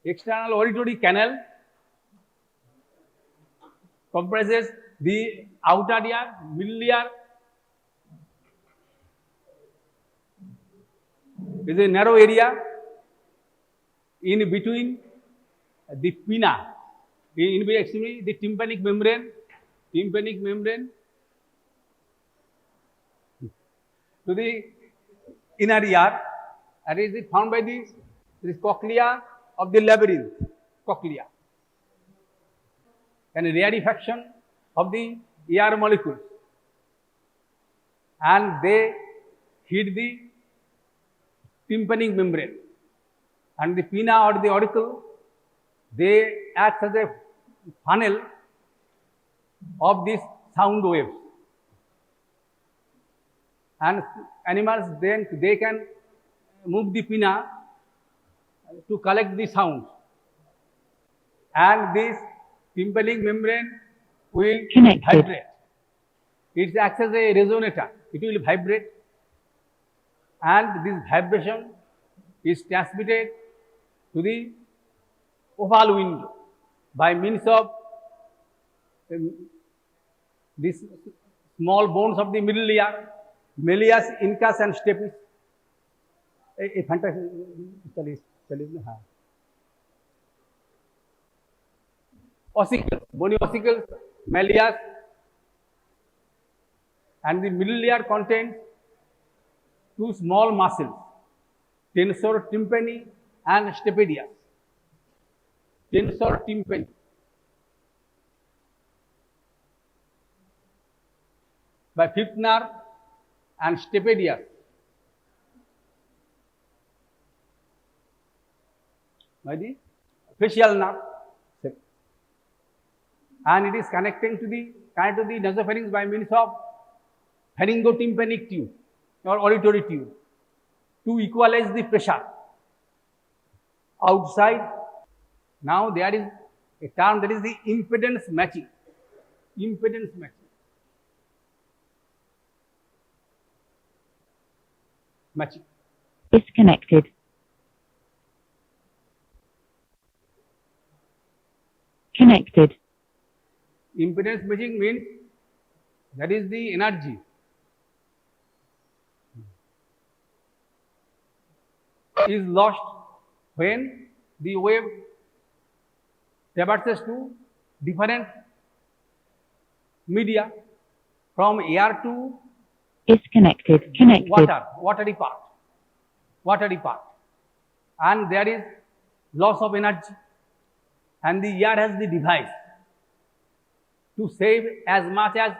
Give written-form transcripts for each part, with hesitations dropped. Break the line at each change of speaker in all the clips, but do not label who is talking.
External auditory canal comprises the outer ear, middle ear is a narrow area in between the pinna, in between the tympanic membrane to the inner ear, and is found by this cochlea of the labyrinth, cochlea, and a rarefaction of the air molecules, and they hit the tympanic membrane, and the pinna or the auricle, they act as a funnel of these sound waves, and animals then they can move the pinna to collect the sound, and this tympanic membrane will vibrate. It acts as a resonator. It will vibrate, and this vibration is transmitted to the oval window by means of these small bones of the middle ear, malleus, incus, and stapes. A fantastic ossicles, bony ossicles, malleus, and the middle ear contains two small muscles, tensor tympani and stapedius. Tensor tympani. By fifth nerve and stapedius by the facial nerve, and it is connected to the nasopharynx by means of pharyngotympanic tube or auditory tube to equalize the pressure outside. Now there is a term that is the impedance matching. Impedance matching. Matching.
Disconnected. Connected.
Impedance matching means that is the energy is lost when the wave traverses to different media from air to
disconnected. Connected.
watery part, and there is loss of energy, and the ear has the device to save as much as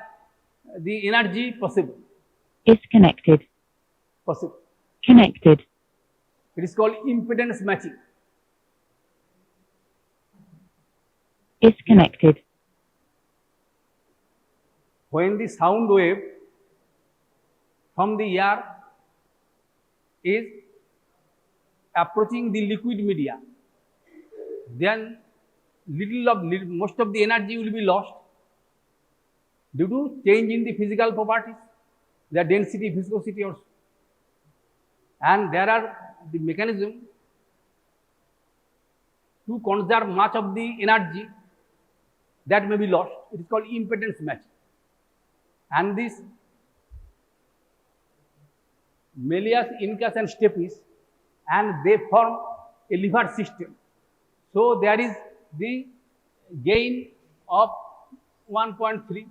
the energy possible.
Disconnected.
Possible.
Connected.
It is called impedance matching.
Disconnected.
When the sound wave from the ear is approaching the liquid media, then most of the energy will be lost due to change in the physical properties, the density, viscosity also. And there are the mechanism to conserve much of the energy that may be lost. It is called impedance matching. And this malleus, incus, and stapes, and they form a lever system. So there is the gain of 1.3,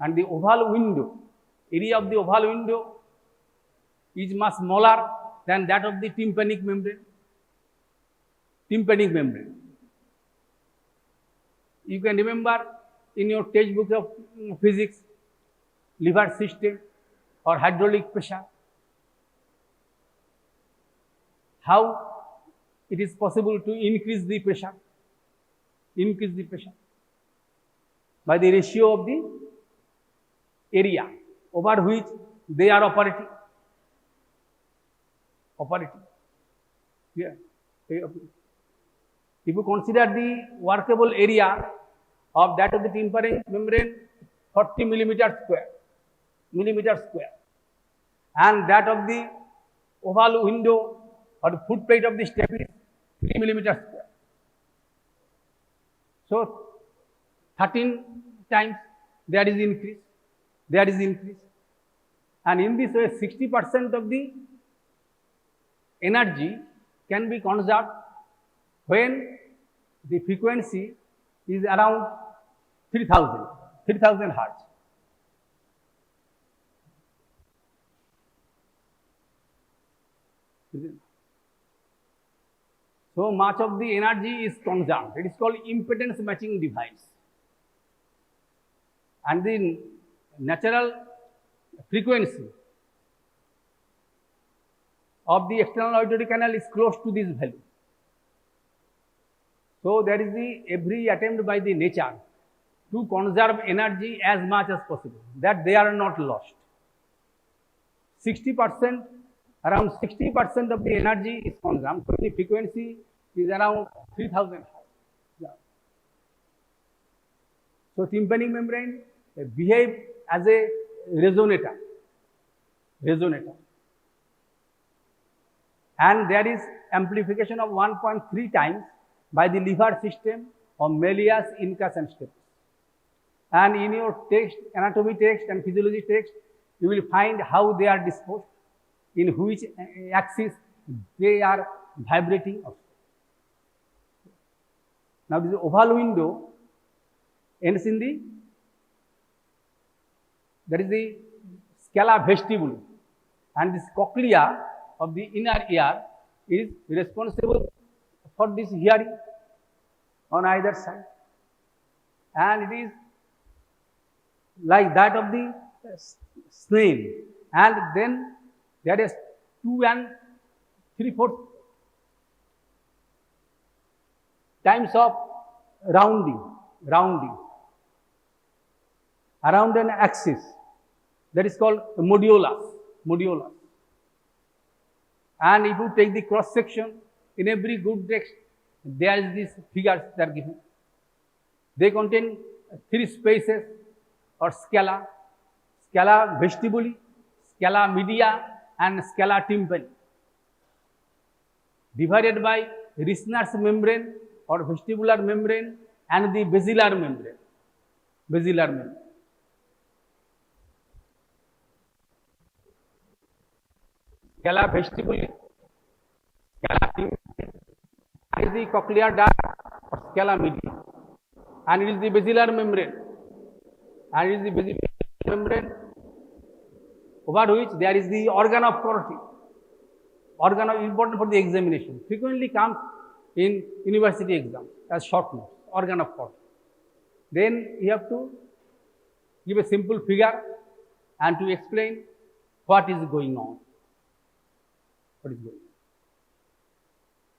and the oval window, area of the oval window is much smaller than that of the tympanic membrane. Tympanic membrane. You can remember in your textbooks of physics, lever system or hydraulic pressure, how it is possible to increase the pressure by the ratio of the area over which they are operating. Yeah. If you consider the workable area of that of the tympanic membrane, 40 millimeter square, and that of the oval window or the footplate of the step is 3 millimeter square. So 13 times there is increase, and in this way 60% of the energy can be conserved when the frequency is around 3000 hertz. So much of the energy is conserved. It is called impedance matching device. And the natural frequency of the external auditory canal is close to this value. So there is every attempt by the nature to conserve energy as much as possible, that they are not lost. 60%, around 60% of the energy is consumed, so the frequency is around 3000 hertz. Yeah. So tympanic membrane behave as a resonator, and there is amplification of 1.3 times by the lever system of malleus, incus and stapes. And in your text, anatomy text and physiology text, you will find how they are disposed, in which axis they are vibrating also. Now this oval window ends in the, that is the scala vestibule, and this cochlea of the inner ear is responsible for this hearing on either side, and it is like that of the snail, and then there is 2 3/4 times of rounding around an axis, that is called modulus. And if you take the cross section, in every good text there is these figures that are given. They contain 3 spaces or scala vestibuli, scala media and scala tympani, divided by Rischner's membrane or vestibular membrane and the basilar membrane. Scala vestibuli, scala tympani is the cochlear duct or scala media, and it is the basilar membrane, over which there is the organ of Corti. Important for the examination, frequently comes in university exams as short notes, organ of Corti. Then you have to give a simple figure and to explain what is going on.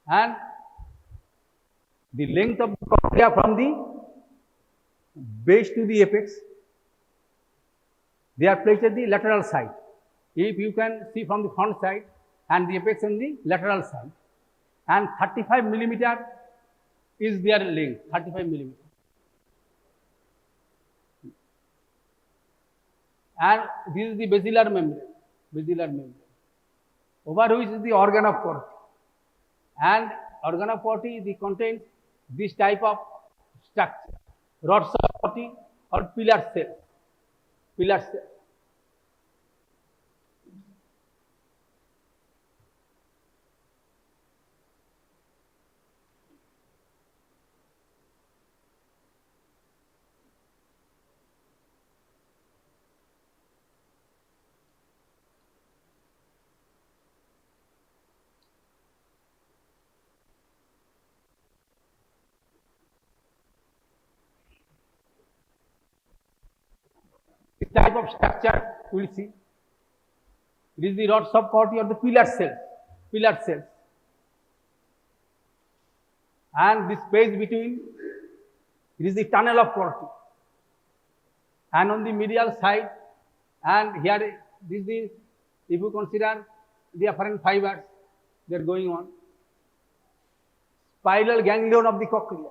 And the length of the cochlea from the base to the apex, they are placed at the lateral side. If you can see from the front side, and the apex on the lateral side, and 35 millimeter is their length, 35 millimeter. And this is the basilar membrane, over which is the organ of Corti. And organ of Corti, they contains this type of structure, rods of Corti or pillar cells. This type of structure we will see. It is the rods of Corti or the pillar cells. And this space between, it is the tunnel of Corti. And on the medial side, and here this is the, if you consider the afferent fibers, they are going on. Spiral ganglion of the cochlea,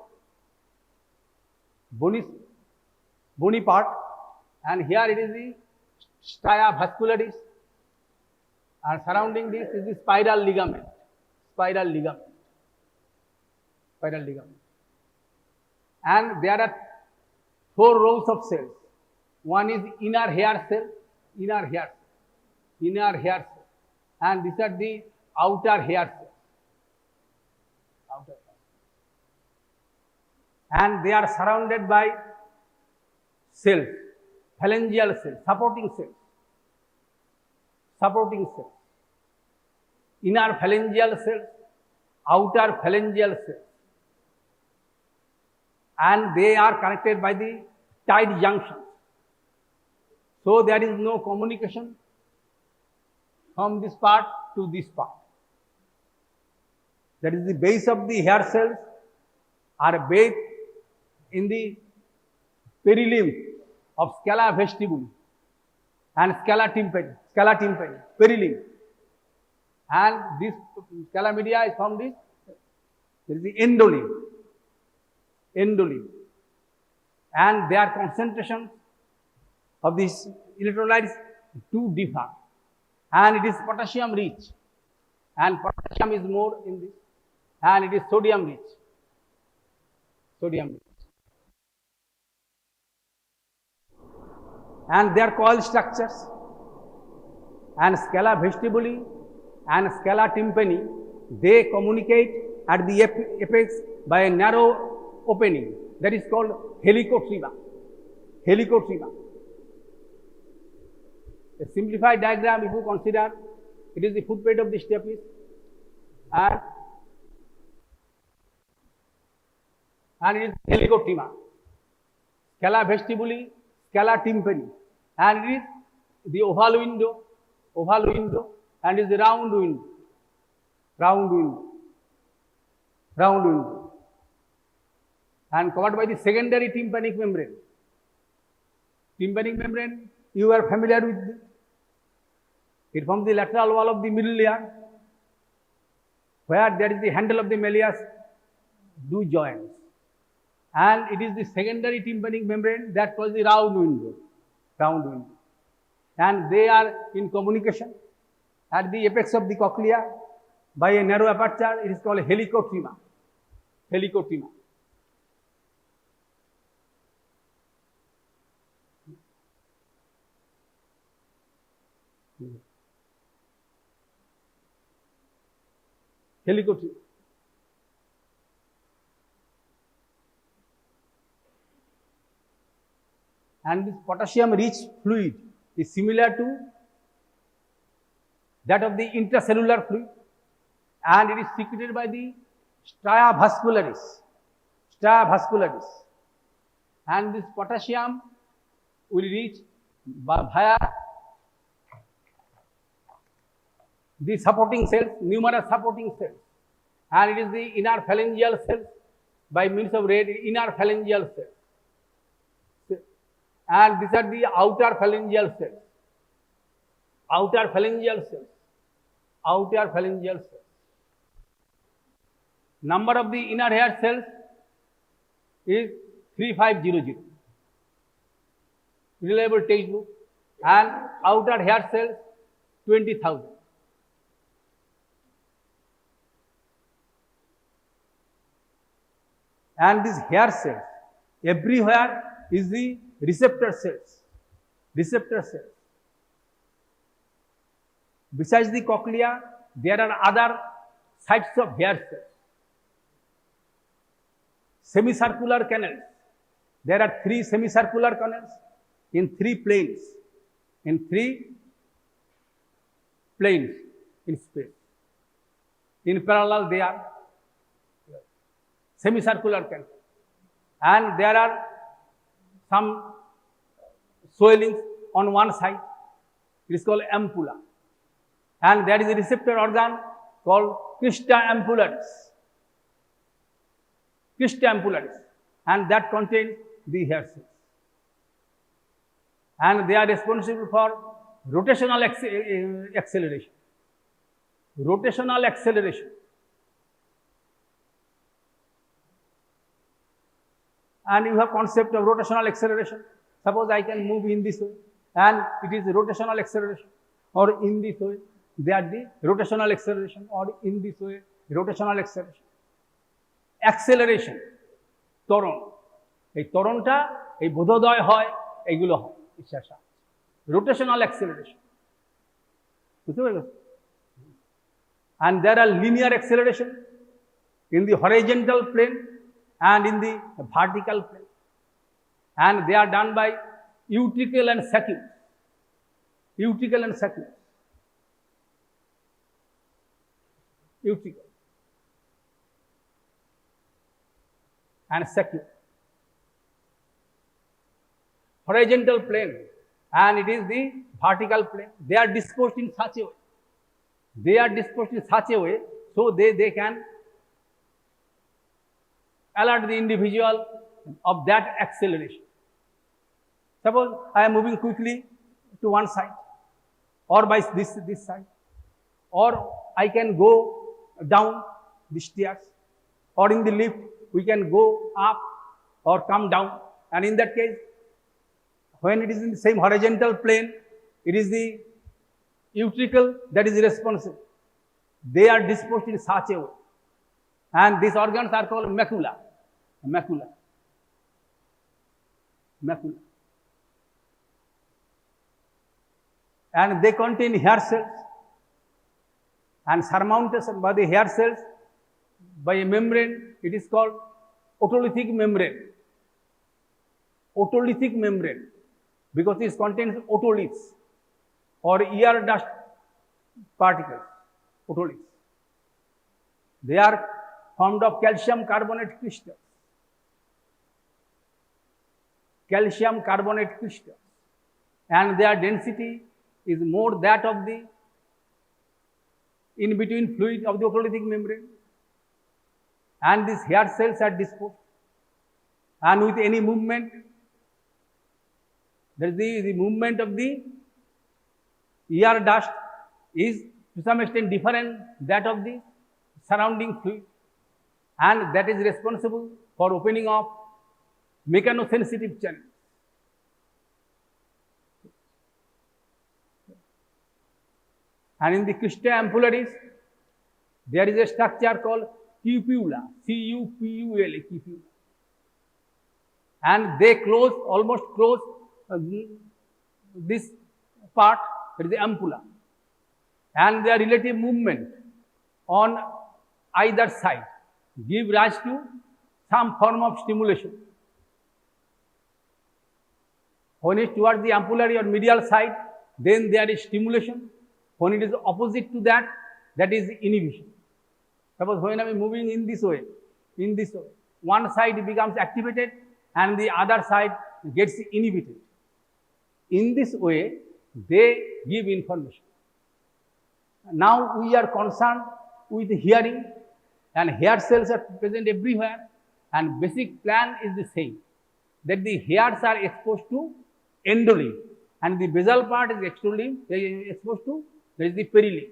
bony part, and here it is the stria vascularis, and surrounding this is the spiral ligament. spiral ligament. Spiral ligament. And there are 4 rows of cells. One is inner hair cell, inner hair cell, and these are the outer hair cells. And they are surrounded by cells, phalangeal cells, supporting cells. Inner phalangeal cells, outer phalangeal cells. And they are connected by the tight junctions. So there is no communication from this part to this part. That is, the base of the hair cells are bathed in the perilymph of scala vestibule and scala tympani, perilymph. And this scala media is from this, there is the endolymph. And their concentration of these electrolytes do differ. And it is potassium rich. And potassium is more in this. And it is sodium rich. And their coil structures and scala vestibuli and scala tympani, they communicate at the apex by a narrow opening that is called helicotrema. A simplified diagram, if you consider, it is the footplate of the stapes and it is helicotrema, scala vestibuli, scala tympani, and it is the oval window, and is the round window, and covered by the secondary tympanic membrane. You are familiar with this. It forms the lateral wall of the middle layer, where there is the handle of the malleus do joins. And it is the secondary tympanic membrane that was the round window. And they are in communication at the apex of the cochlea by a narrow aperture. It is called helicotrema. And this potassium rich fluid is similar to that of the intracellular fluid, and it is secreted by the stria vascularis. And this potassium will reach via the supporting cells, numerous supporting cells, and it is the inner phalangeal cells by means of red inner phalangeal cells. And these are the outer phalangeal cells. Number of the inner hair cells is 3500. Reliable textbook. And outer hair cells 20,000. And these hair cells, everywhere is the receptor cells. Besides the cochlea, there are other sites of hair cells. Semicircular canals. There are 3 semicircular canals in 3 planes. In space. In parallel, they are semicircular canal. And there are some swellings on one side. It is called ampulla. And there is a receptor organ called crista ampullaris, and that contains the hair cells. And they are responsible for rotational acceleration. And you have concept of rotational acceleration. Suppose I can move in this way, and it is rotational acceleration, or in this way, they are the rotational acceleration, or in this way, rotational acceleration. Acceleration, ত্বরণ, এই ত্বরণটা এই বোধোদয় হয়, এইগুলো হয় ইচ্ছার সাহায্যে। Rotational acceleration, বুঝতে পারবেন? And there are linear acceleration in the horizontal plane and in the vertical plane, and they are done by auricle and saccule. Auricle and saccule. Auricle and saccule. Horizontal plane and it is the vertical plane. They are disposed in such a way. They are disposed in such a way so they can alert the individual of that acceleration. Suppose I am moving quickly to one side or by this side, or I can go down the stairs, or in the lift we can go up or come down, and in that case when it is in the same horizontal plane, it is the auricle that is responsible. They are disposed in such a way, and these organs are called macula. And they contain hair cells and surmounted by the hair cells by a membrane. It is called otolithic membrane. Otolithic membrane, because this contains otoliths or ear dust particles. Otoliths. They are formed of calcium carbonate crystals. Calcium carbonate crystals, and their density is more that of the in between fluid of the otolithic membrane, and these hair cells are disposed, and with any movement, that is the movement of the ear dust is to some extent different that of the surrounding fluid, and that is responsible for opening of mechanosensitive channels. And in the cochlea ampullaris, there is a structure called cupula, C-U-P-U-L-A, cupula, and they almost close this part, that is the ampulla, and their relative movement on either side give rise to some form of stimulation. When it is towards the ampullary or medial side, then there is stimulation. When it is opposite to that, that is inhibition. Suppose when I am moving in this way, one side becomes activated and the other side gets inhibited. In this way, they give information. Now we are concerned with hearing, and hair cells are present everywhere, and basic plan is the same, that the hairs are exposed to endolymph, and the basal part is exposed to, that is the perilymph.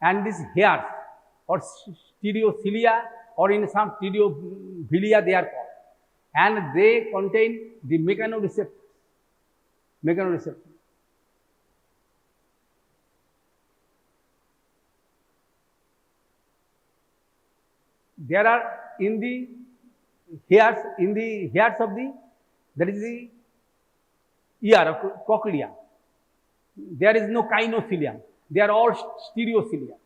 And these hairs or stereocilia, or in some stereovillia they are called, and they contain the mechanoreceptors. There are in the hairs of the, that is the ear of cochlea, there is no kinocilium. They are all stereocilia.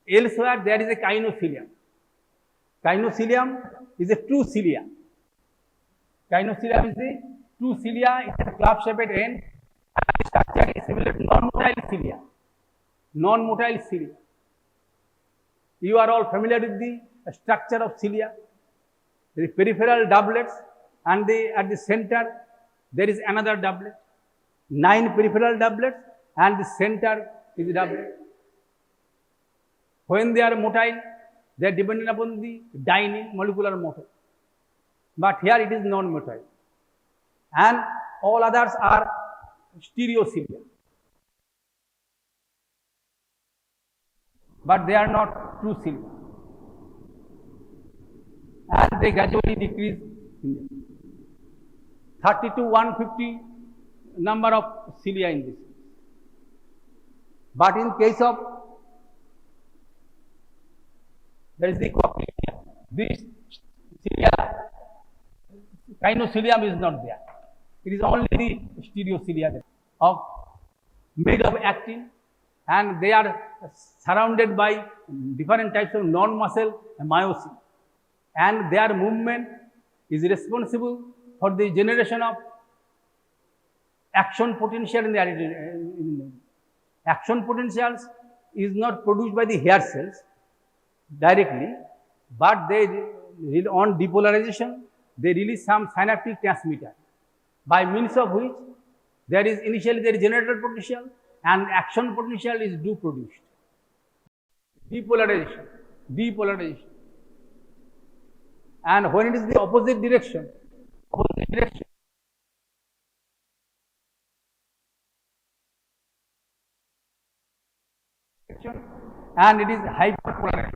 Elsewhere there is a kinocilium. Kinocilium is a true cilia. Kinocilium is the true cilia. It has a club-shaped end, and the structure is similar to non-motile cilia. Non-motile cilia. You are all familiar with the structure of cilia. There is peripheral doublets, and at the center there is another doublet. 9 peripheral doublets, and the center is a doublet. When they are motile, they are dependent upon the dynein molecular motor. But here it is non-motile. And all others are stereocilia. But they are not true cilia. And they gradually decrease in them. 30 to 150 number of cilia in this. But in case of That is the cochlea. This cilia, kinocilium is not there. It is only the stereocilia of made of actin, and they are surrounded by different types of non-muscle myosin, and their movement is responsible for the generation of action potential in the action potentials is not produced by the hair cells directly, but they on depolarization they release some synaptic transmitter by means of which there is initially there is generator potential and action potential is produced. Depolarization. And when it is the opposite direction, and it is hyperpolarization.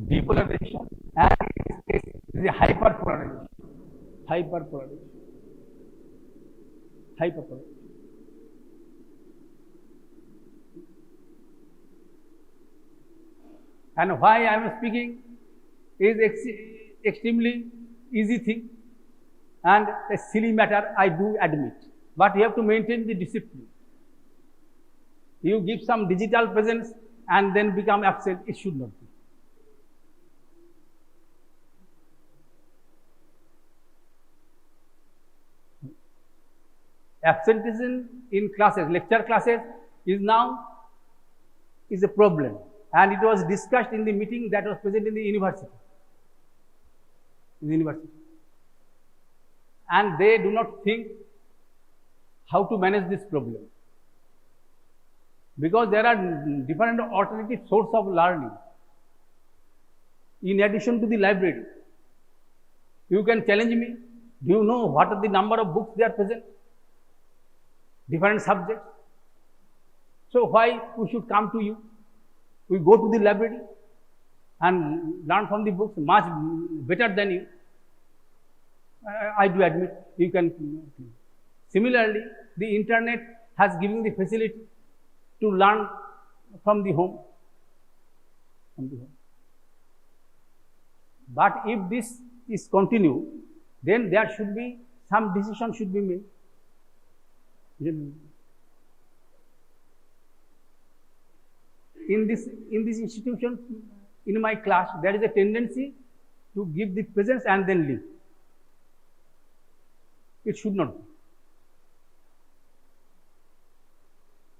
Depolarization and it is a hyperpolarization. And why I am speaking is extremely easy thing and a silly matter, I do admit, but you have to maintain the discipline. You give some digital presence and then become absent, it should not be. Absenteeism in classes, lecture classes is a problem, and it was discussed in the meeting that was present in the university. And they do not think how to manage this problem, because there are different alternative sources of learning in addition to the library. You can challenge me. Do you know what are the number of books they are present? Different subjects. So why we should come to you? We go to the library and learn from the books much better than you. I do admit you can. Similarly, the internet has given the facility to learn from the home. But if this is continued, then there should be some decision should be made. In this institution, in my class, there is a tendency to give the presence and then leave. It should not be.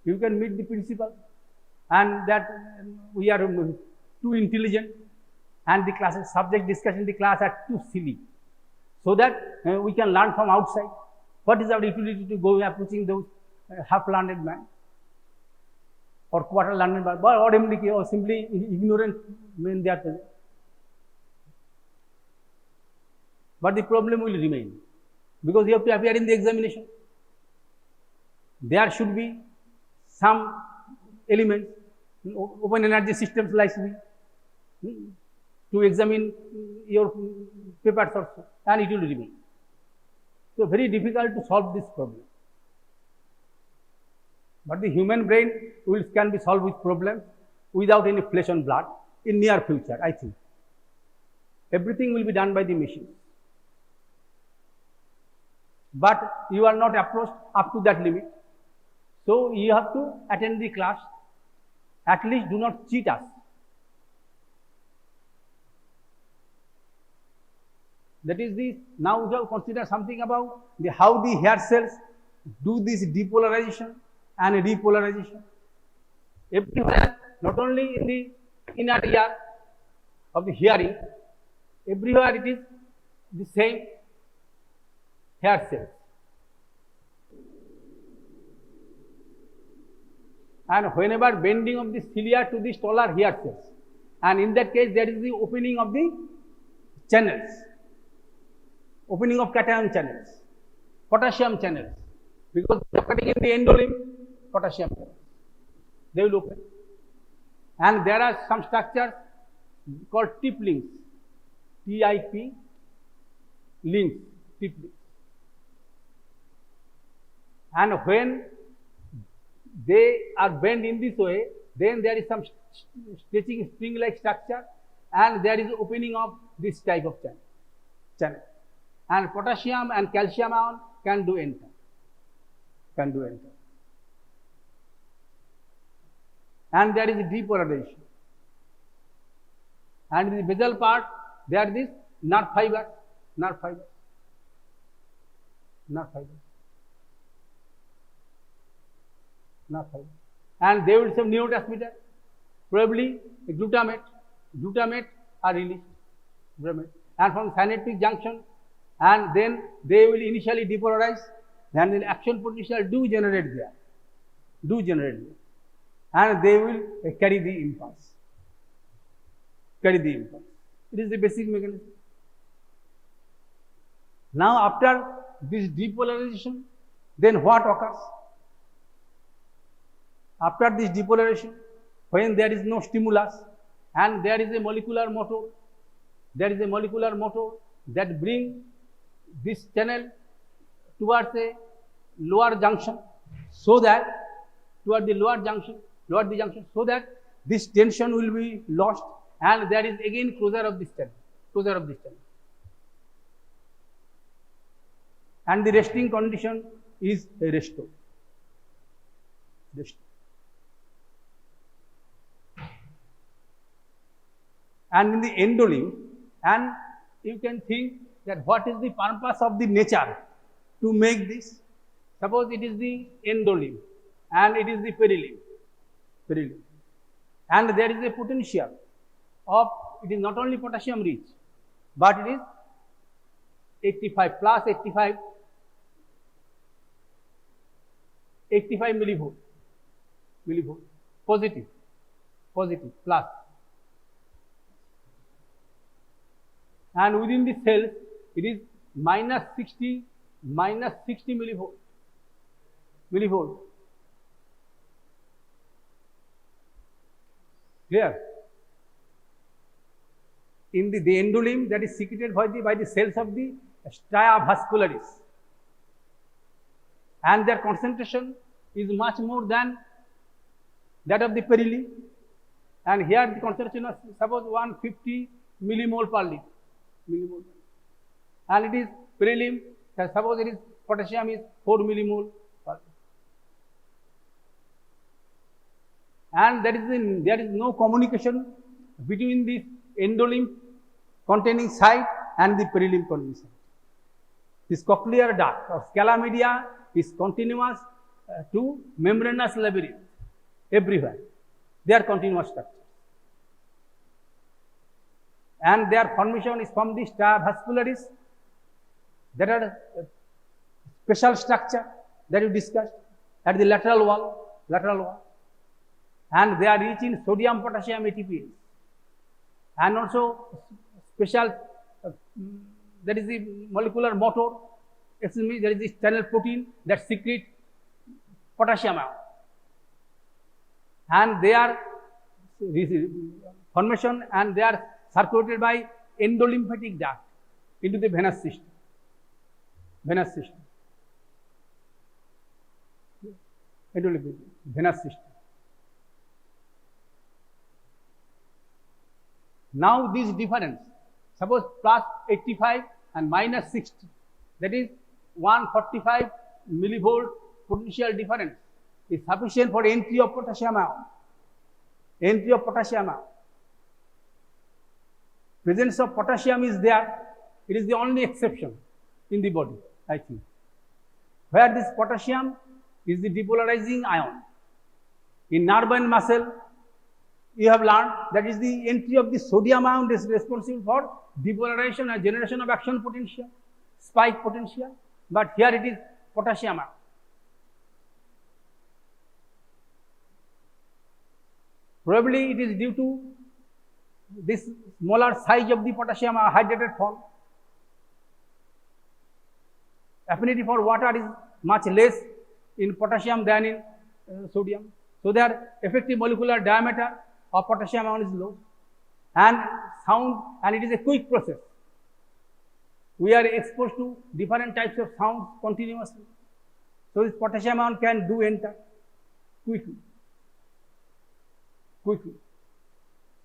You can meet the principal and that we are too intelligent and the classes subject discussed in the class are too silly, so that we can learn from outside. What is our utility to go approaching those half-learned man or quarter-learned man or simply ignorant men they are present? But the problem will remain, because you have to appear in the examination. There should be some elements, open energy systems like to examine your papers also, and it will remain. So very difficult to solve this problem. But the human brain can be solved with problems without any flesh and blood in near future, I think. Everything will be done by the machine. But you are not approached up to that limit. So you have to attend the class. At least do not cheat us. That is the, now we have considered something about how the hair cells do this depolarization and repolarization. Everywhere, not only in the inner ear of the hearing, everywhere it is the same hair cells. And whenever bending of the cilia to the taller hair cells, and in that case there is the opening of the channels, opening of cation channels, potassium channels, because they are cutting in the endolimb, potassium channels, they will open. And there are some structures called tip links, TIP links, tip links. And when they are bent in this way, then there is some stretching spring-like structure, and there is opening of this type of channel. And potassium and calcium ion can do enter. And there is depolarization. And in the basal part, there is this nerve fiber. And they will have neurotransmitter, probably glutamate are released, and from synaptic junction, and then they will initially depolarize, then the action potential do generate there, and they will carry the impulse. It is the basic mechanism. Now, after this depolarization, then what occurs? After this depolarization, when there is no stimulus and there is a molecular motor, that brings this channel towards a lower junction, so that toward the lower junction, so that this tension will be lost, and there is again closure of this channel. And the resting condition is restored. And in the endolimb, and you can think that what is the purpose of the nature to make this. Suppose it is the endolimb and it is the perilimb, and there is a potential of, it is not only potassium rich, but it is 85 millivolt, positive plus, and within the cells it is minus 60 millivolt. Clear? In the endolimb, that is secreted by the cells of the stria vascularis, and their concentration is much more than that of the perilimb, and here the concentration is suppose 150 millimole per liter, and it is perilimb, suppose it is potassium is 4 millimole per liter, and there is no communication between this endolimb containing site and the perilimb containing site. This cochlear duct or scala media is continuous to membranous labyrinth everywhere. They are continuous structures, and their formation is from the stria vascularis, that are special structure that we discussed at the lateral wall, and they are rich in sodium potassium ATPase, and also special that is the molecular motor, there is this channel protein that secretes potassium ion, and they are formation, and they are circulated by endolymphatic duct into the venous system. Now this difference, suppose plus 85 and minus 60, that is 145 millivolt potential difference is sufficient for entry of potassium ion. Presence of potassium is there. It is the only exception in the body, I think, where this potassium is the depolarizing ion. In nerve and muscle, you have learned that is the entry of the sodium ion is responsible for depolarization and generation of action potential, spike potential, but here it is potassium ion. Probably it is due to this smaller size of the potassium hydrated form. Affinity for water is much less in potassium than in sodium. So their effective molecular diameter of potassium ion is low, and it is a quick process. We are exposed to different types of sounds continuously. So this potassium ion can do enter quickly.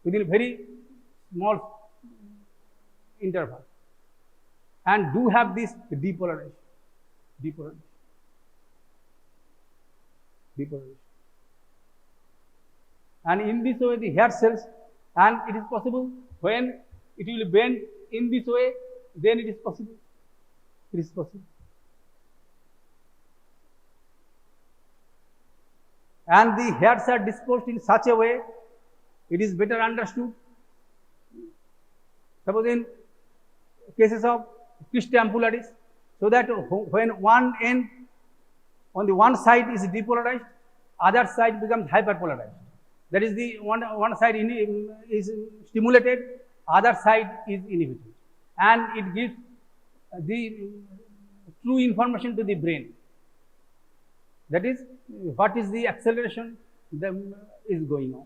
within very small interval, and do have this depolarization. And in this way the hair cells, and it is possible when it will bend in this way, then it is possible. And the hairs are disposed in such a way, it is better understood. Suppose in cases of cristae ampullaris, so that when one end on the one side is depolarized, other side becomes hyperpolarized. That is, the one side is stimulated, other side is inhibited, and it gives the true information to the brain. That is, what is the acceleration that is going on.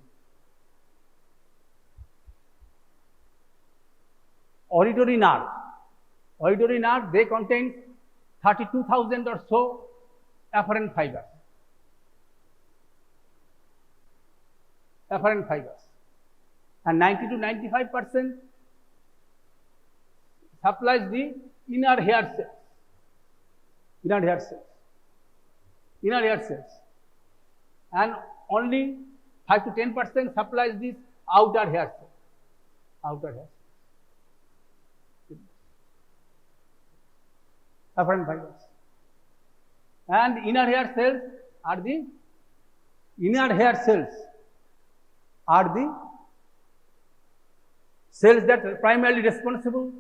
Auditory nerve, they contain 32,000 or so afferent fibers. And 90 to 95% supplies the inner hair cells. And only 5 to 10% supplies this outer hair cells. Afferent fibers. And inner hair cells are the cells that are primarily responsible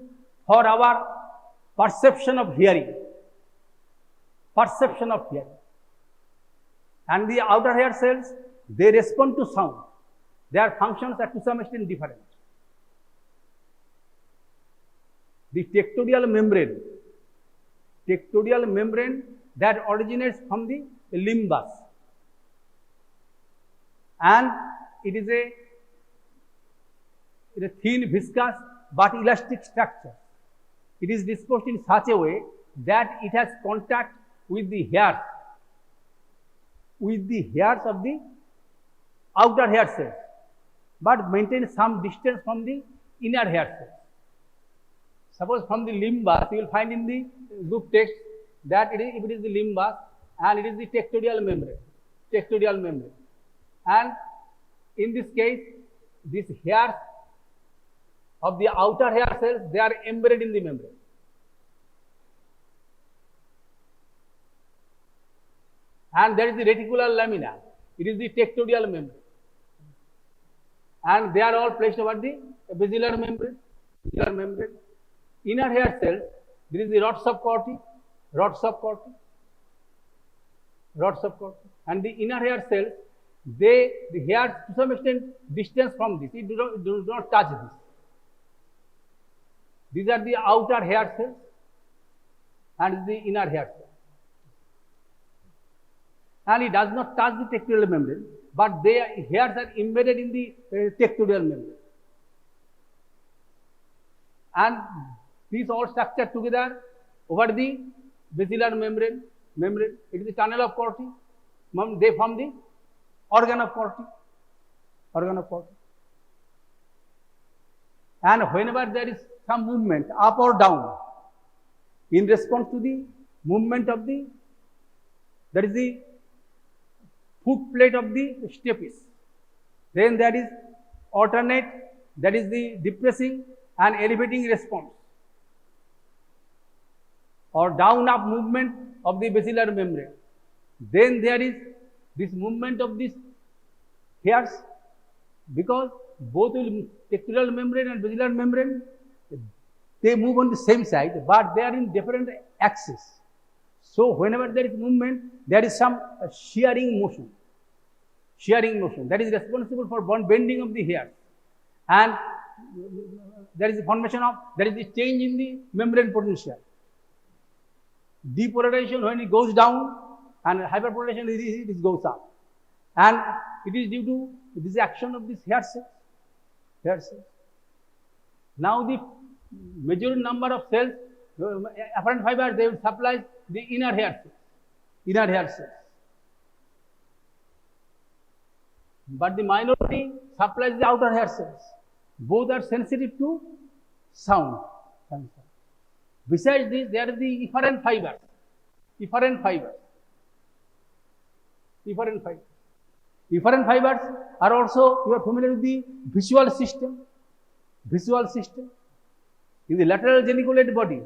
for our perception of hearing. And the outer hair cells, they respond to sound. Their functions are to some extent different. The tectorial membrane that originates from the limbus, and it is a thin, viscous but elastic structure. It is disposed in such a way that it has contact with the hairs of the outer hair cells, but maintain some distance from the inner hair cells. Suppose from the limbus, you will find in the book text that if it is the limbus, and it is the tectorial membrane. And in this case, these hairs of the outer hair cells, they are embedded in the membrane. And there is the reticular lamina. It is the tectorial membrane. And they are all placed over the basilar membrane. Inner hair cells, there is the rods of corti. And the inner hair cells, the hairs to some extent distance from this. It do not touch this. These are the outer hair cells and the inner hair cells. And it does not touch the tectorial membrane, but their hairs are embedded in the tectorial membrane. And these all structured together over the basilar membrane. It is the tunnel of corti. They form the organ of corti. And whenever there is some movement up or down, in response to the movement of the foot plate of the stapes, then there is alternate, that is the depressing and elevating response, or down up movement of the basilar membrane. Then there is this movement of these hairs, because both tectorial membrane and basilar membrane, they move on the same side, but they are in different axes. So whenever there is movement, there is some shearing motion that is responsible for bending of the hairs, and there is the formation of, there is the change in the membrane potential. Depolarization when it goes down, and hyperpolarization it goes up, and it is due to this action of this hair cells. Now the major number of cells, afferent fibers, they will supply the inner hair cells. But the minority supplies the outer hair cells. Both are sensitive to sound. Besides this, there is the efferent fibers. Efferent fibers. Efferent fibers. Efferent fibers are also, you are familiar with the visual system. Visual system. In the lateral geniculate body,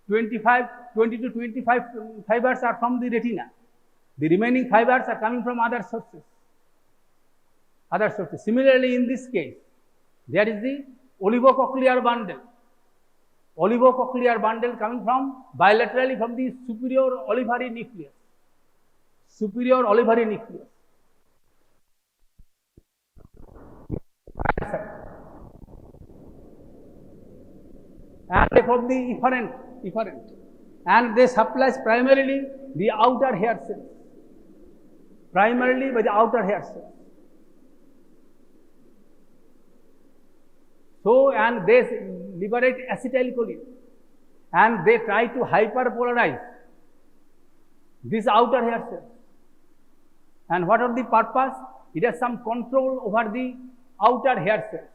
20 to 25 fibers are from the retina. The remaining fibers are coming from other sources. Similarly, in this case, there is the olivocochlear bundle. Olivocochlear bundle coming from bilaterally from the superior olivary nucleus. Superior olivary nucleus. And from the efferent. And they supplies primarily the outer hair cells. Primarily by the outer hair cells. So, and they liberate acetylcholine and they try to hyperpolarize this outer hair cells. And what are the purpose? It has some control over the outer hair cells.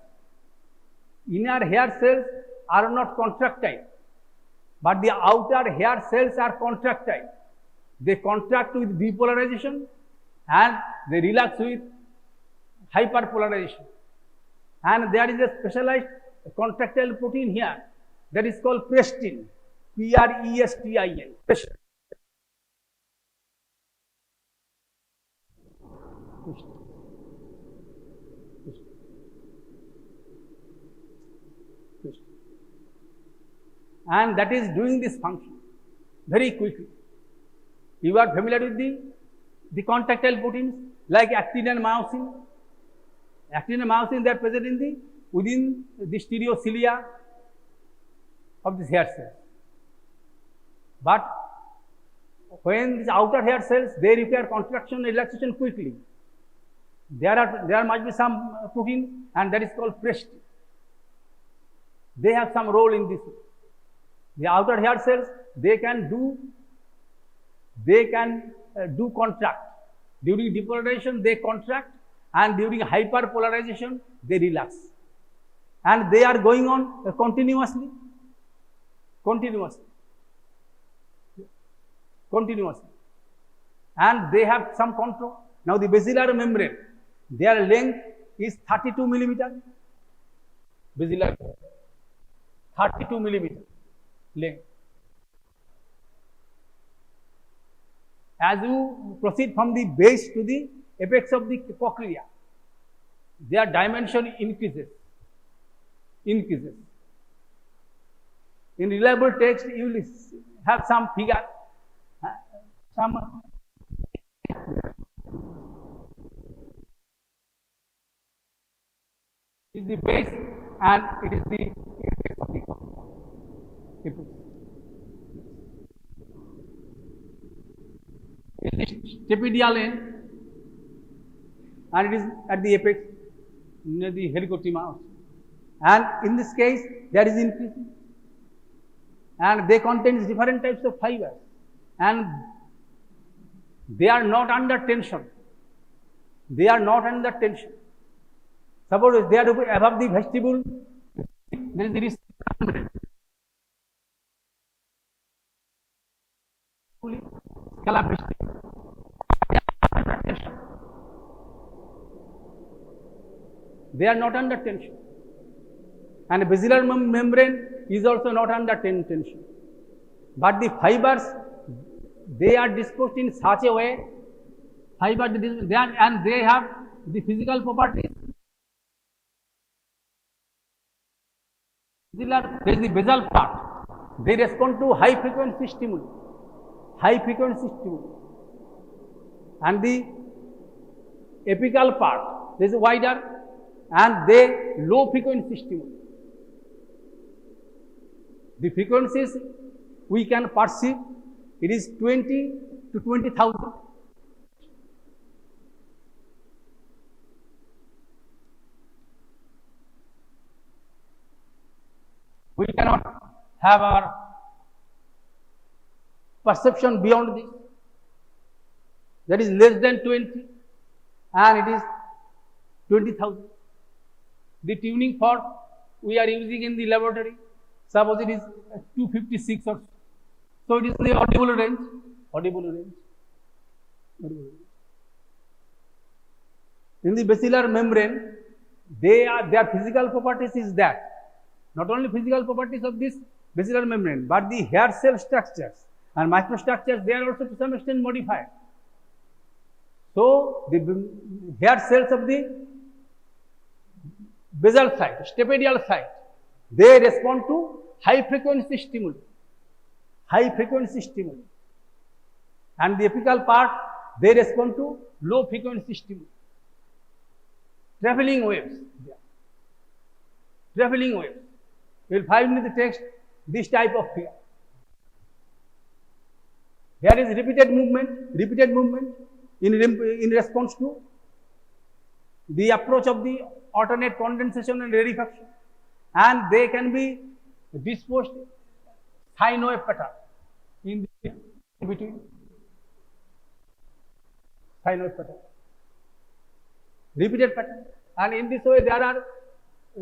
Inner hair cells are not contractile, but the outer hair cells are contractile. They contract with depolarization and they relax with hyperpolarization. And there is a specialized contractile protein here that is called prestin, P-R-E-S-T-I-N. And that is doing this function very quickly. You are familiar with the contractile proteins like actin and myosin. Actin and myosin, they are present in within the stereocilia of this hair cells. But when these outer hair cells, they require contraction and relaxation quickly. There must be some protein, and that is called prestin. They have some role in this. The outer hair cells, they can do contract. During depolarization, they contract, and during hyperpolarization, they relax. And they are going on continuously. And they have some control. Now, the basilar membrane, their length is 32 millimeter. Basilar, 32 millimeter length. As you proceed from the base to the apex of the cochlea, their dimension increases. In reliable text, you will have some figure, is the base and it is the apex of the cochlea. It is stapedial end and it is at the apex near the helicotima. And in this case, there is increasing. And they contain different types of fibers. And they are not under tension. Suppose they are above the vestibule, there is they are not under tension. And basilar membrane is also not under tension. But the fibers, they are disposed in such a way, and they have the physical properties. There is the basal part. They respond to high frequency stimuli. And the apical part, there is wider and they low frequency stimuli. The frequencies we can perceive, it is 20 to 20,000. We cannot have our perception beyond this. That is less than 20 and it is 20,000. The tuning fork we are using in the laboratory, suppose it is 256 or so. So it is the audible range. Audible range. In the basilar membrane, their physical properties is that not only physical properties of this basilar membrane, but the hair cell structures and microstructures, they are also to some extent modified. So the hair cells of the basal side, stapedial side, they respond to high frequency stimuli. High frequency stimuli. And the apical part, they respond to low frequency stimuli. Traveling waves. Traveling waves. You will find in the text this type of figure. Here is repeated movement in response to the approach of the alternate condensation and rarefaction, and they can be disposed sine wave pattern in between. Sine wave pattern, repeated pattern, and in this way there are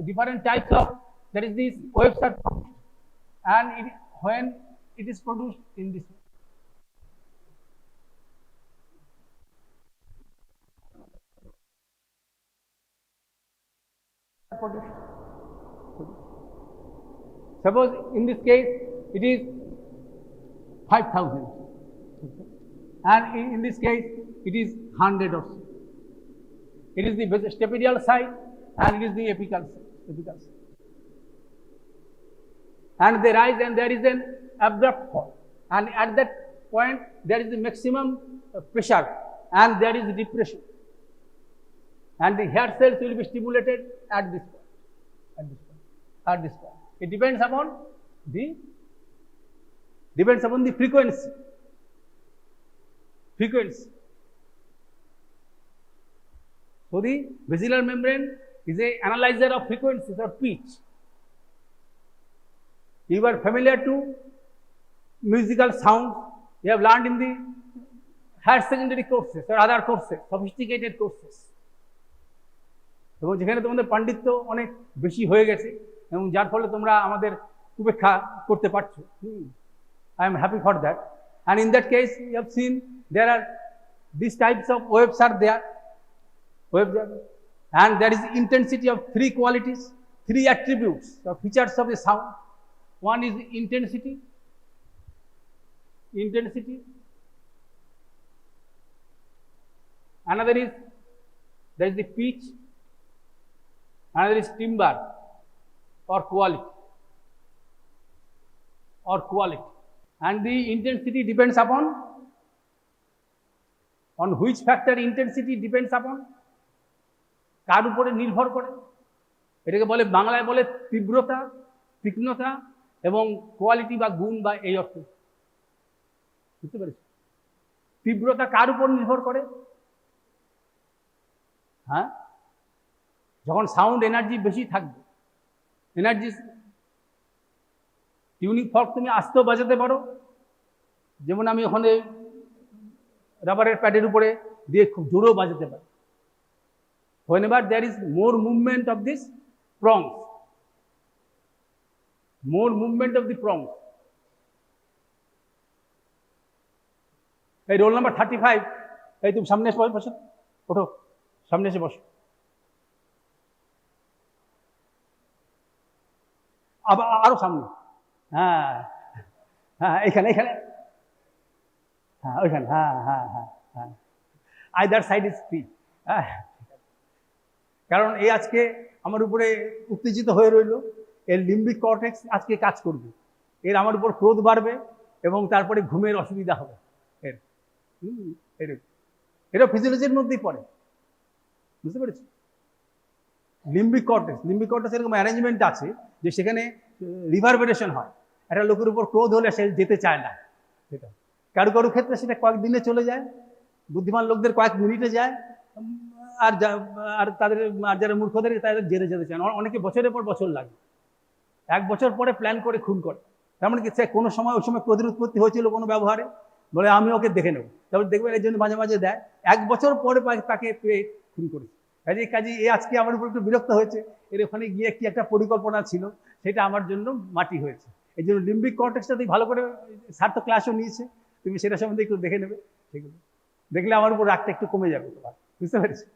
different types of, that is, these waves are produced, and when it is produced in this way. Suppose in this case it is 5,000, and in this case it is 100 or so. It is the stapedial side and it is the apical side. And they rise and there is an abrupt fall, and at that point there is the maximum pressure and there is depression, and the hair cells will be stimulated at this point. It depends upon the frequency. So the basilar membrane is an analyzer of frequencies or pitch. You are familiar to musical sounds. You have learned in the higher secondary courses or other courses, sophisticated courses. এবং যেখানে তোমাদের পাণ্ডিত্য অনেক বেশি হয়ে গেছে এবং যার ফলে তোমরা আমাদের উপেক্ষা করতে পারছো। I am happy for that. And in that case, you have seen there are these types of waves are there. And there is intensity of three qualities, three attributes or features of the sound. One is intensity. Another is, there is the pitch. Another is timbre or quality. And the intensity depends upon which factor intensity depends upon, কার উপরে নির্ভর করে। এটাকে বলে, বাংলায় বলে তীব্রতা, তীক্ষ্ণতা এবং quality বা গুণ, বা এই অর্থে। বুঝতে পেরেছ? তীব্রতা কার উপর নির্ভর করে? হ্যাঁ, যখন সাউন্ড এনার্জি বেশি থাকবে, এনার্জি টিউনিং ফর্ক তুমি আস্তেও বাজাতে পারো, যেমন আমি ওখানে রাবারের প্যাডের উপরে দিয়ে খুব জোরেও বাজাতে পারি। Whenever there is more movement of this prongs, এই রোল নাম্বার 35, এই তুমি সামনে এসে বসো, ওঠো, সামনে এসে বসো। আবার আরো সামনে, হ্যাঁ, এখানে, হ্যাঁ, ওইখানে, হ্যাঁ, আইদার সাইড ইজ ফ্রি। কারণ এই আজকে আমার উপরে উত্তেজিত হয়ে রইল, এর লিম্বিক কর্টেক্স আজকে কাজ করবে, এর আমার উপর ক্রোধ বাড়বে এবং তারপরে ঘুমের অসুবিধা হবে। এটা ফিজিওলজির মধ্যেই পড়ে, বুঝতে পেরেছি? লিম্বিক কর্টেক্স এরকম অ্যারেঞ্জমেন্ট আছে যে সেখানে রিভারবেরেশন হয়। একটা লোকের উপর ক্রোধ হলে সে যেতে চায় না, সেটা কারো ক্ষেত্রে সেটা কয়েকদিনে চলে যায়, বুদ্ধিমান লোকদের কয়েক মিনিটে যায়, আর যারা মূর্খদের তাদের জেরে যেতে চায় না, অনেকে বছরের পর বছর লাগে, 1 বছর পরে প্ল্যান করে খুন করে। তার মানে কি, কোনো সময় ওই সময় ক্রোধের উৎপত্তি হয়েছিল কোনো ব্যবহারে, বলে আমি ওকে দেখে নেব, তারপর দেখবেন এর জন্য মাঝে মাঝে দেয়, 1 বছর পরে তাকে পেয়ে খুন করেছে। কাজে এ আজকে আমার উপর একটু বিরক্ত হয়েছে, এর ওখানে গিয়ে কি একটা পরিকল্পনা ছিল, সেটা আমার জন্য মাটি হয়েছে। এই জন্য লিম্বিক কর্টেক্সটা তুই ভালো করে, স্যার তো ক্লাসও নিয়েছে, তুমি সেটা সম্বন্ধে একটু দেখে নেবে, সেগুলো দেখলে আমার উপর রাগটা একটু কমে যাবে তোমার, বুঝতে পারছি।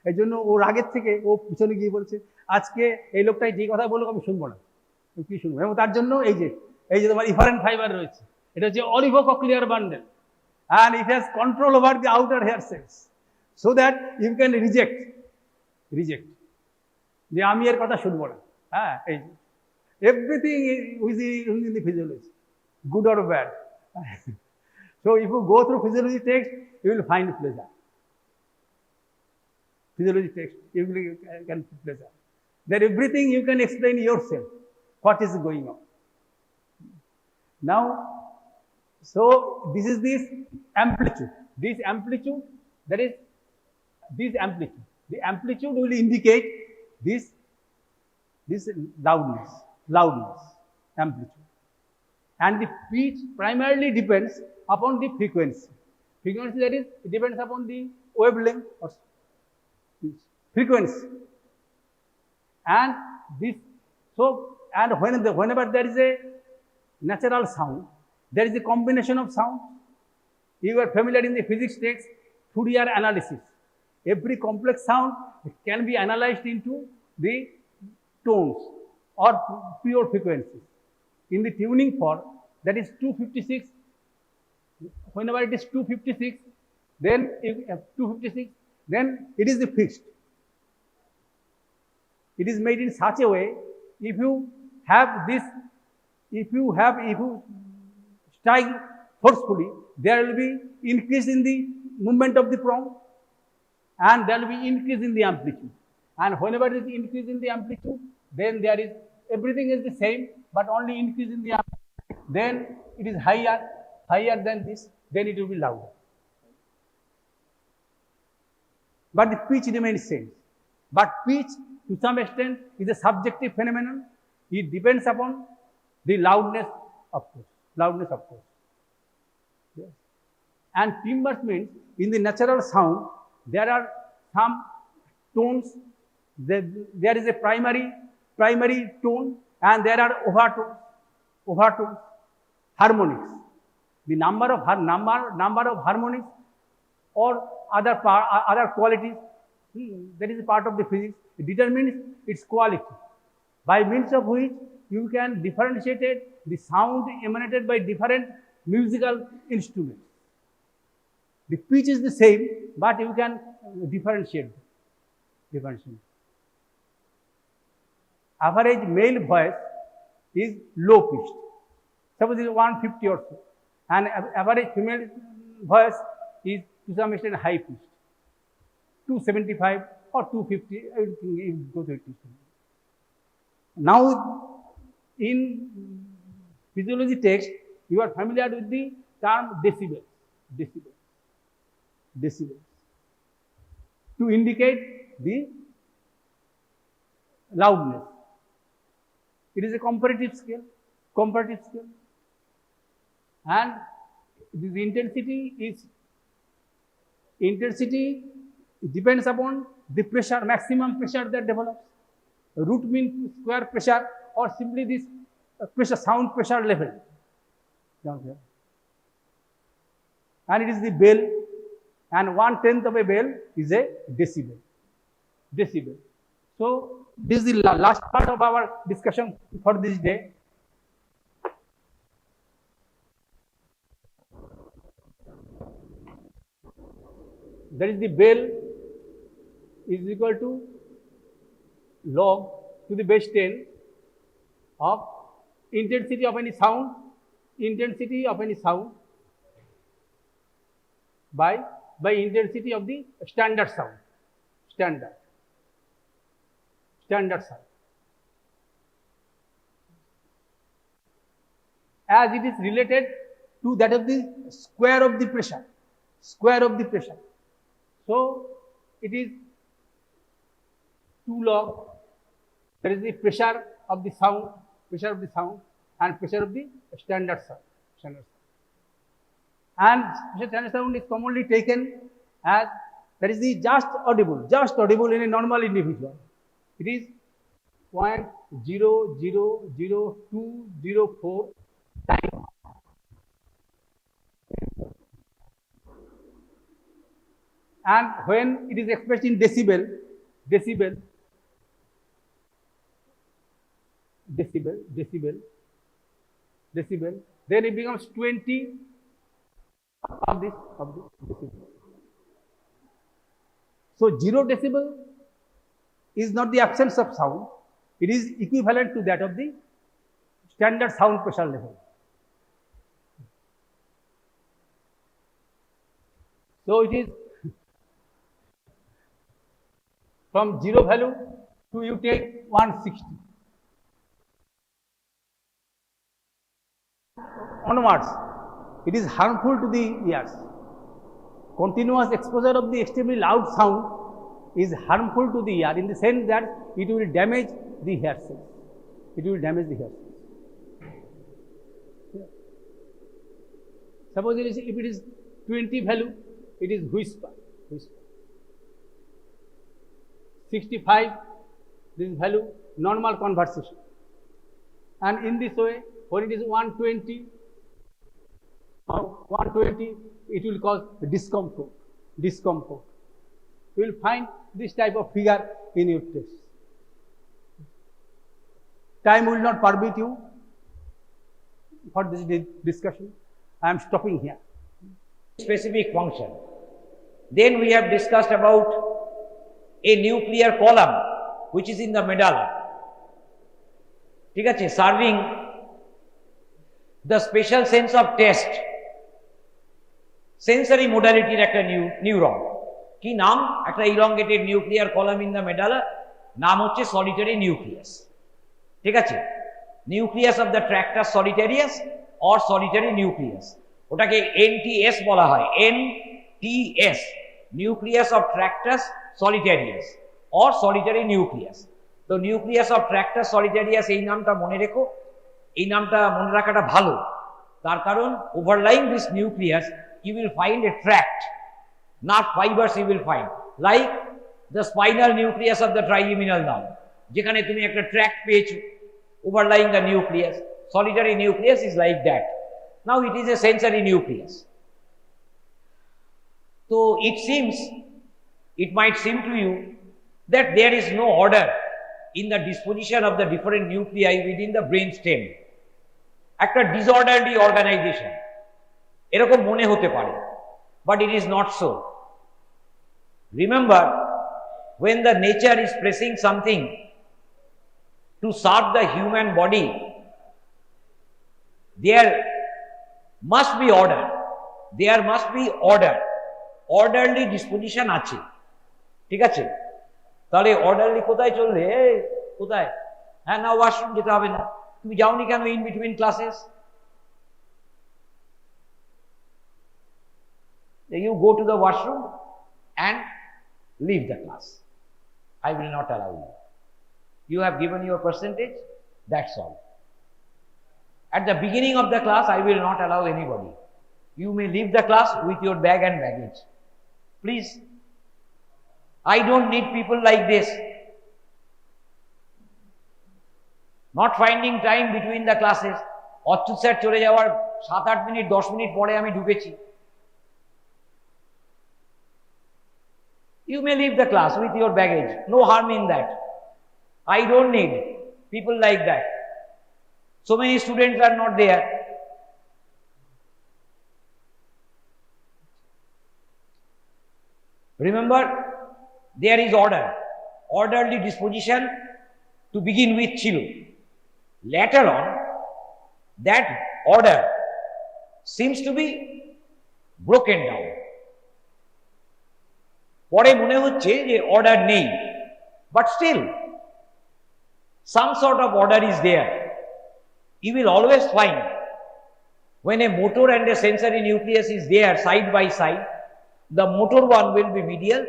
এই জন্য ওর আগের থেকে ও পিছনে গিয়ে বলছে আজকে এই লোকটাই যে কথা বলুক আমি শুনবো না, কি শুনবো। এবং তার জন্য এই যে তোমার ইফারেন্ট ফাইবার রয়েছে, এটা হচ্ছে অলিভোকক্লিয়ার bundle, and it has control over the outer hair cells so that you can reject যে আমি এর কথা শুনবো না। হ্যাঁ, এই everything in the physiology, good or bad. So if you go through physiology text, you will find pleasure. Physiology text, you can find pleasure. That everything you can explain yourself, what is going on. Now, so this is this amplitude. That is this amplitude. The amplitude will indicate this loudness, amplitude. And the pitch primarily depends upon the frequency. Frequency, that is, it depends upon the wavelength or frequency. And this, so, and whenever there is a natural sound, there is a combination of sound. You are familiar in the physics text, Fourier analysis. Every complex sound can be analyzed into the tones or pure frequencies. In the tuning form, that is 256. Whenever it is 256, then it is the fixed. It is made in such a way, if you strike forcefully, there will be increase in the movement of the prong, and there will be increase in the amplitude. And whenever there is increase in the amplitude, then there is, everything is the same, but only increase in the amplitude. Then it is higher than this, then it will be louder. But the pitch remains same. But pitch, to some extent, is a subjective phenomenon. It depends upon the loudness, of course. Yes. And timbres means, in the natural sound, there are some tones. There is a primary tone, and there are overtones, harmonics. The number of harmonics or other qualities, that is a part of the physics. It determines its quality, by means of which you can differentiate the sound emanated by different musical instruments. The pitch is the same, but you can differentiate. Average male voice is low pitched, suppose it is 150 or so, and average female voice is to some extent high pitched, 275 or 250, everything goes to 250. Now, in physiology text, you are familiar with the term decibels, to indicate the loudness. It is a comparative scale, and this intensity depends upon the pressure, maximum pressure that develops. Root mean square pressure, or simply this pressure, sound pressure level down here. And it is the bell, and 1/10 of a bell is a decibel. So this is the last part of our discussion for this day. That is, the bell is equal to log to the base 10 of intensity of any sound, by intensity of the standard sound. As it is related to that of the square of the pressure. So it is 2 log, that is the pressure of the sound, and pressure of the standard sound. And standard sound is commonly taken as That is the just audible in a normal individual. It is 0.00204 times. And when it is expressed in decibel, then it becomes 20 of this decibel. So 0 decibel is not the absence of sound, it is equivalent to that of the standard sound pressure level. So it is from 0 value to you take 160 onwards, it is harmful to the ears. Continuous exposure of the extremely loud sound is harmful to the ear in the sense that it will damage the hair cells. Suppose if it is 20 value, it is whisper. 65, this value, normal conversation. And in this way, when it is 120, it will cause discomfort. You will find this type of figure in your test. Time will not permit you for this discussion. I am stopping here.
Specific function. Then we have discussed about a nuclear column which is in the medulla. ঠিক আছে, serving the special sense of taste, sensory modality একটা neuron. কি নাম? একটা elongated nuclear column in the medulla, নাম হচ্ছে solitary nucleus. ঠিক আছে, nucleus of the tractus solitarius or solitary nucleus, ওটাকে NTS বলা হয়, NTS, nucleus of tractus solitarius or solitary nucleus. তো nucleus of tractus solitarius এই নামটা মনে রেখো, এই নামটা মনে রাখাটা ভালো, তার কারণ overlying this nucleus you will find a tract, nerve fibers you will find, like the spinal nucleus of the trigeminal nerve, যেখানে তুমি একটা tract পেয়েছো overlying the nucleus. Solitary nucleus is like that. Now it is a sensory nucleus. So it might seem to you that there is no order in the disposition of the different nuclei within the brain stem. একটা disorderly organization এরকম মনে হতে পারে, but it is not so. Remember, when the nature is pressing something to serve the human body, there must be order. Orderly disposition আছে, ঠিক আছে? তাহলে orderly কোথায় চললে, কোথায়? হ্যাঁ, না ওয়াশরুম যেতে হবে না, তুমি যাওনি কেন in between classes? You go to the washroom and leave the class. I will not allow you. You have given your percentage, that's all. At the beginning of the class, I will not allow anybody. You may leave the class with your bag and baggage. Please. I don't need people like this. Not finding time between the classes. Achyut sir চলে যাওয়ার 7-8 minute 10 minute পরে আমি ঢুকেছি। You may leave the class with your baggage. No harm in that. I don't need people like that. So many students are not there. Remember, there is orderly disposition to begin with chilo. Later on, that order seems to be broken down. পরে মনে হচ্ছে যে order নেই, but still some sort of order is there. You will always find when a motor and a sensory nucleus is there side by side, the motor one will be medial,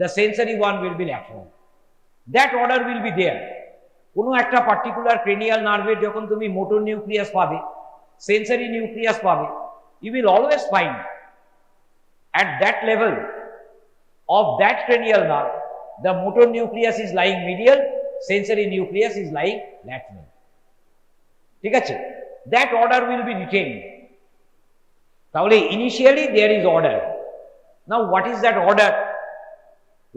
the sensory one will be lateral. That order will be there. কোনো একটা particular cranial নার্ভের যখন তুমি motor nucleus পাবে, sensory nucleus পাবে, you will always find at that level of that cranial nerve, the motor nucleus is lying medial, sensory nucleus is lying lateral. ঠিক আছে? That order will be retained. তাহলে initially there is order. Now what is that order?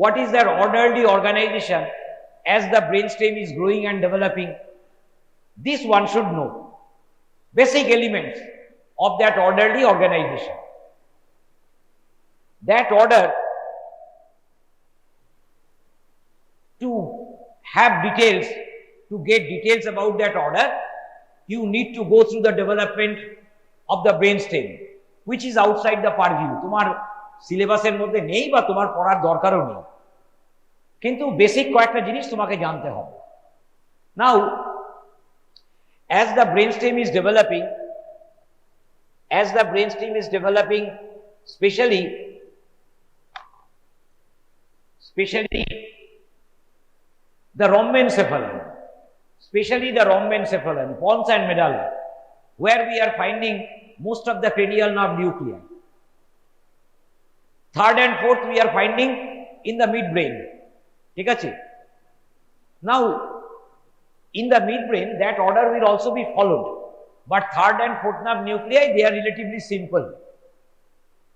What is that orderly organization as the brainstem is growing and developing? This one should know. Basic elements of that orderly organization. That order, to have details, to get details about that order, you need to go through the development of the brainstem, which is outside the purview. তোমার সিলেবাসের মধ্যে নেই বা তোমার পড়ার দরকারও নেই, কিন্তু বেসিক কয়েকটা জিনিস তোমাকে জানতে হবে। Now, as the brainstem is developing, especially the rhombencephalon, pons and medulla, where we are finding most of the cranial nerve nuclei. Third and fourth we are finding in the midbrain. ঠিক আছে? Now, in the midbrain, that order will also be followed. But third and fourth nerve nuclei, they are relatively simple.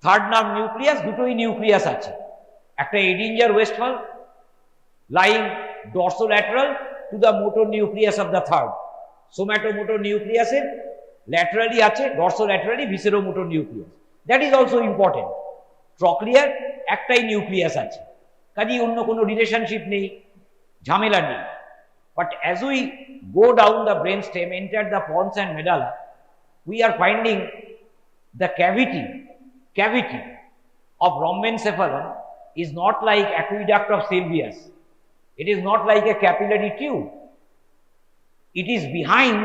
Third nerve nucleus, দুটোই nucleus আছে। একটা Edinger Westphal lying dorsolateral to the motor nucleus of the third. Somatomotor nucleus এর laterally আছে, dorsolaterally visceromotor nucleus. That is also important. Trochlear একটাই nucleus আছে, কাজেই অন্য কোনো রিলেশনশিপ নেই, ঝামেলা নেই। But as we go down the brainstem, enter the pons and medulla, we are finding the cavity of rhombencephalon is not like aqueduct of Sylvius. It is not like a capillary tube. It is behind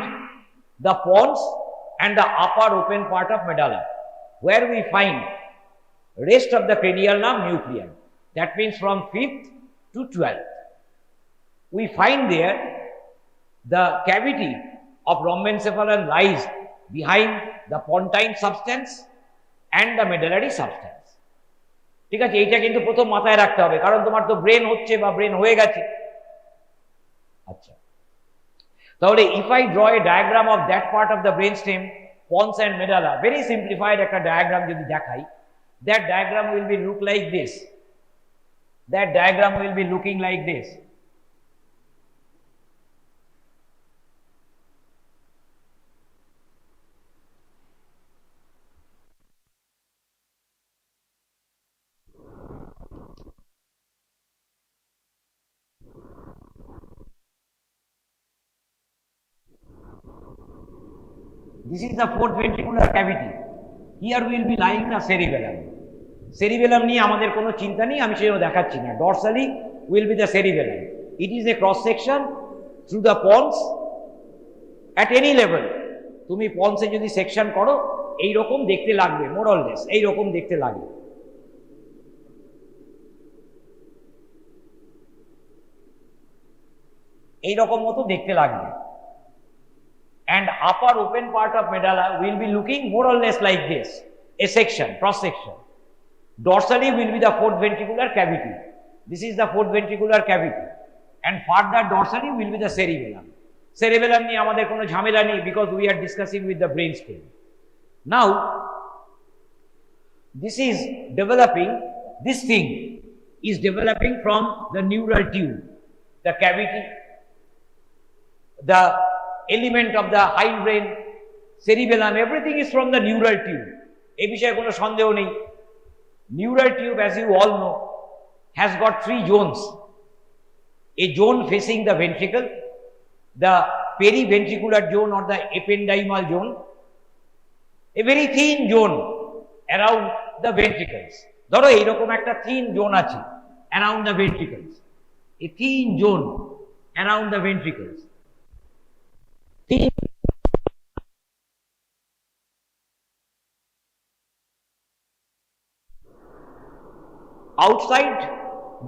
the pons and the upper open part of medulla, where we find rest of the cranial nerve nuclei. That means from 5th to 12th. We find there the cavity of rhombencephalon lies behind the pontine substance and the medullary substance. ঠিক আছে? এইটা কিন্তু প্রথম মাথায় রাখতে হবে, কারণ তোমার তো ব্রেন হচ্ছে বা ব্রেন হয়ে গেছে। আচ্ছা, তাহলে if I draw a diagram of that part of the brainstem, pons and medulla, very simplified একটা diagram যদি দেখাই, that diagram will be look like this. That diagram will be looking like this. This is the fourth ventricular cavity. Here will be lying the cerebellum. Cerebellum নিয়ে আমাদের কোনো চিন্তা নেই, আমি সেটা দেখাচ্ছি না। Dorsally will be the cerebellum. It is a cross section through the pons at any level. তুমি পন্সে যদি সেকশন করো, এই রকম দেখতে লাগবে, more or less এই রকম দেখতে লাগবে। এই রকম মতো দেখতে লাগবে। And upper open part of medulla will be looking more or less like this, a section, cross section. Dorsally will be the fourth ventricular cavity. This is the fourth ventricular cavity, and further dorsally will be the cerebellum. Cerebellum niye amader kono jhamela nei, because we are discussing with the brainstem. Now, this thing is developing from the neural tube, the cavity, the element of the hindbrain, cerebellum, everything is from the neural tube. এই বিষয়ে কোনো সন্দেহ নেই। Neural tube, as you all know, has got 3 zones. A zone facing the ventricle, the periventricular zone or the ependymal zone, a very thin zone around the ventricles. ধরো এইরকম একটা thin zone আছে around the ventricles, a thin zone around the ventricles. Outside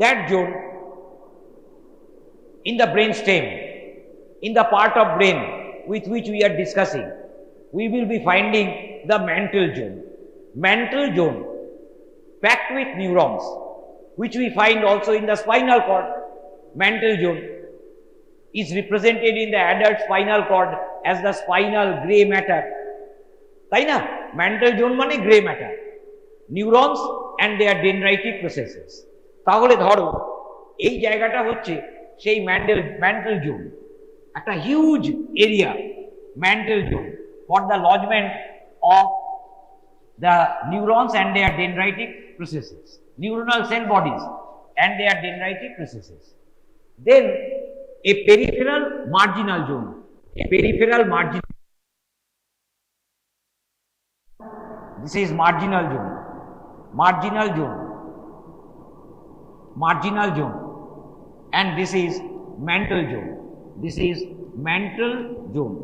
that zone, in the brainstem, in the part of brain with which we are discussing, we will be finding the mantle zone. Mantle zone packed with neurons. which we find also in the spinal cord. Mantle zone is represented in the adult spinal cord as the spinal gray matter. তাই না? Mantle zone মানে gray matter, neurons and their dendritic processes. তাহলে ধরো এই জায়গাটা হচ্ছে সেই mantle zone, একটা huge area, mantle zone for the lodgement of the neurons and their dendritic processes, neuronal cell bodies and their dendritic processes. Then a peripheral marginal zone, this is marginal zone, and this is mantle zone, this is mantle zone,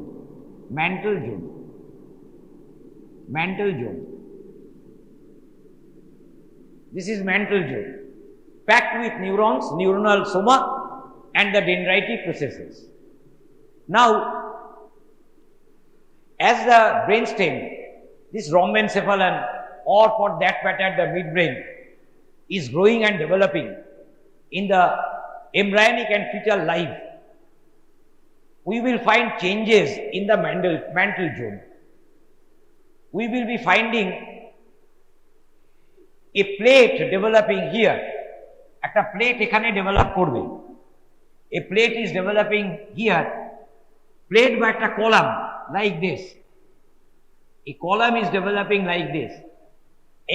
this is mantle zone, packed with neurons, neuronal soma and the dendritic processes. Now, as the brainstem, this rhombencephalon, or for that matter the midbrain, is growing and developing in the embryonic and fetal life, we will find changes in the mantle zone. We will be finding a plate developing here. একটা plate এখানে develop করবে. A plate is developing here. Plate by একটা column like this. A column is developing like this.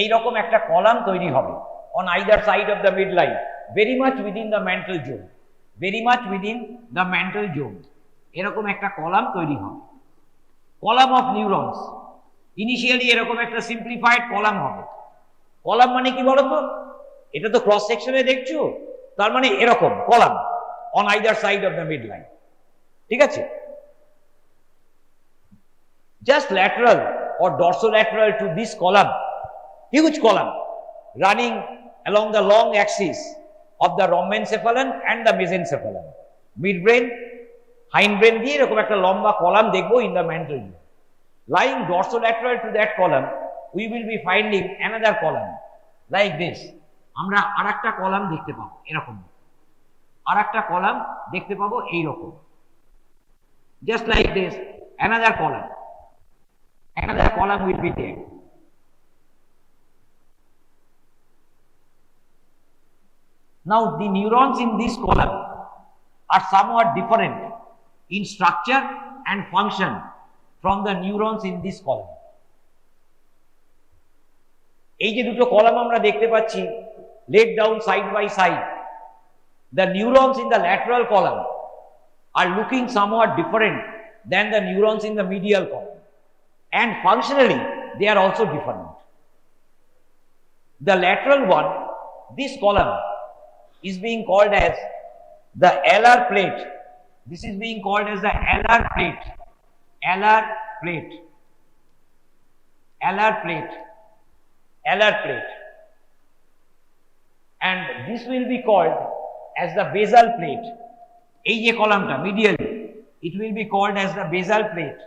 এই রকম একটা column তৈরি হবে on either side of the midline, very much within the mantle zone. এরকম একটা column তৈরি হবে. Column of neurons. Initially এরকম একটা simplified column হবে. Column মানে কি বলতো? এটা তো ক্রস সেকশনে দেখছো, তার মানে এরকম column on either side of the midline. ঠিক আছে? Just lateral or dorsolateral to this column, huge column running along the long axis of the rhombencephalon and the mesencephalon. Midbrain, hindbrain দিয়ে এরকম একটা লম্বা column দেখবো in the mantle zone. Lying dorsolateral to that column, we will be finding another column like this. আমরা আরেকটা column দেখতে পাবো এরকম, আরেকটা কলাম দেখতে পাবো এইরকম, just like this, another column will be there. Now the neurons in this column are somewhat different in structure and function from the neurons in this column. এই যে দুটো কলাম আমরা দেখতে পাচ্ছি laid down side by side, the neurons in the lateral column are looking somewhat different than the neurons in the medial column, and functionally they are also different. The lateral one, this column, is being called as the alar plate. This is being called as the alar plate. And this will be called as the basal plate. এই যে কলামটা medially, it will be called as the basal plate.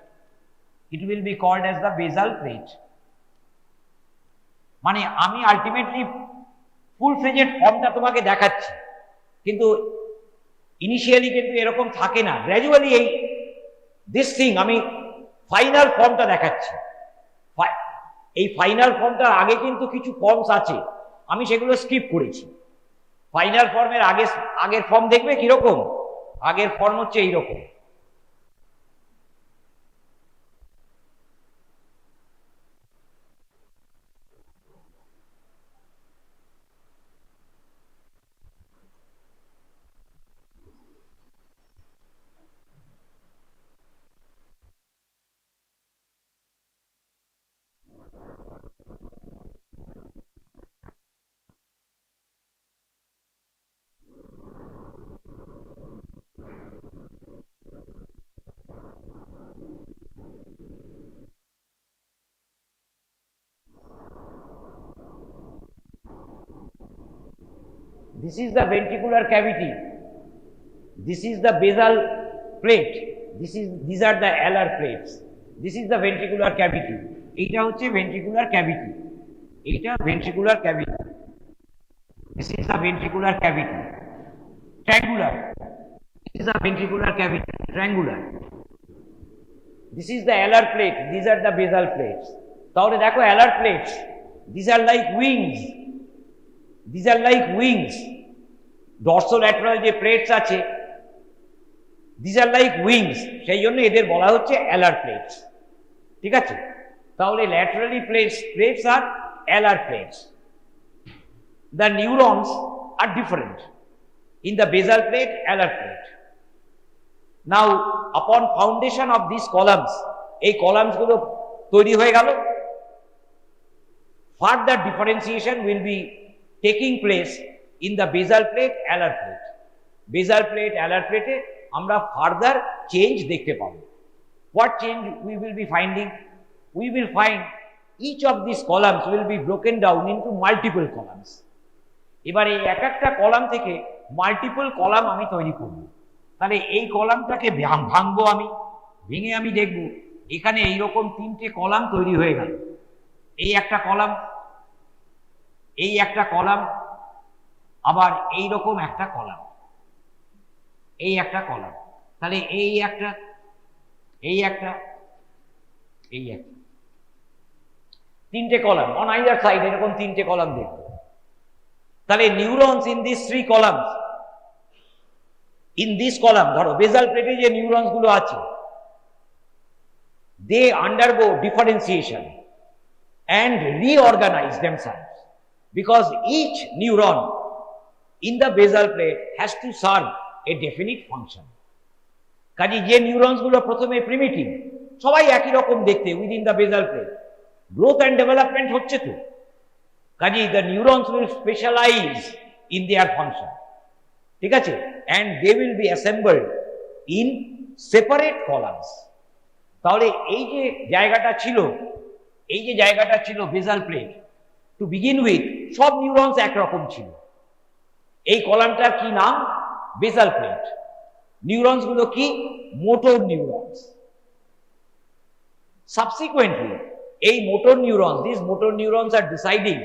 মানে আমি ultimately full fledged ফর্মটা তোমাকে দেখাচ্ছি, কিন্তু initially কিন্তু এরকম থাকে না, গ্র্যাজুয়ালি এই দিস থিং আমি ফাইনাল ফর্মটা দেখাচ্ছি। এই ফাইনাল ফর্মটার আগে কিন্তু কিছু ফর্মস আছে, আমি সেগুলো স্কিপ করেছি। ফাইনাল ফর্মের আগের ফর্ম দেখবে কিরকম, আগের ফর্ম হচ্ছে এইরকম। This is the ventricular cavity. This is the basal plate. These are the alar plates. This is the ventricular cavity. এটা হচ্ছে ventricular cavity. এটা ventricular cavity. This is the ventricular cavity. Triangular. This is the ventricular cavity. Triangular. This is the alar plate. These are the basal plates. তাহলে দেখো alar plates. These are like wings. These are like wings. Dorsolateral যে plates আছে, these are like wings. সেই জন্য এদের বলা হচ্ছে alar plates. ঠিক আছে? তাহলে laterally plates are alar plates. The neurons are different in the basal plate, alar plate. Now, upon foundation of these columns, এই columns গুলো তৈরি হয়ে গেল. Further differentiation will be taking place in the basal plate, alar plate. Basal plate, alar plate আমরা further change দেখতে পাবো. What change we will be finding? We will find each of these columns will be broken down into multiple columns. এবারে এক একটা column থেকে multiple column আমি তৈরি করব। তাহলে এই কলামটাকে ভাঙবো, আমি ভেঙে আমি দেখব এখানে এইরকম তিনটে কলাম তৈরি হয়ে গেল। এই একটা কলাম, এই একটা কলাম, আবার এই রকম একটা কলাম, এই একটা কলাম। তাহলে এই একটা, এই একটা, এই একটা, তিনটে কলাম অন আইদার সাইড, এরকম তিনটে কলাম দেখব। তাহলে neurons in this three columns, in this column ধরো বেসাল প্লেটে যে নিউরনস গুলো আছে, they undergo differentiation and reorganize themselves because each neuron in the basal plate has to serve a definite function. কাজে যে নিউরনস গুলো প্রথমে প্রিমিটিভ, সবাই একই রকম দেখতে within the basal plate, growth and development হচ্ছে তো, কাজে the neurons will specialise in their function. ঠিক আছে? And they will be assembled in separate columns. তাহলে এই যে জায়গাটা ছিল, এই যে জায়গাটা ছিল basal plate, to begin with সব নিউরনস একরকম ছিল। এই কলামটার কি নাম? Basal plate. নিউরনস গুলো কি? Motor neurons. সাবসিকুয়েন্টলি এই motor neurons, this motor neurons are deciding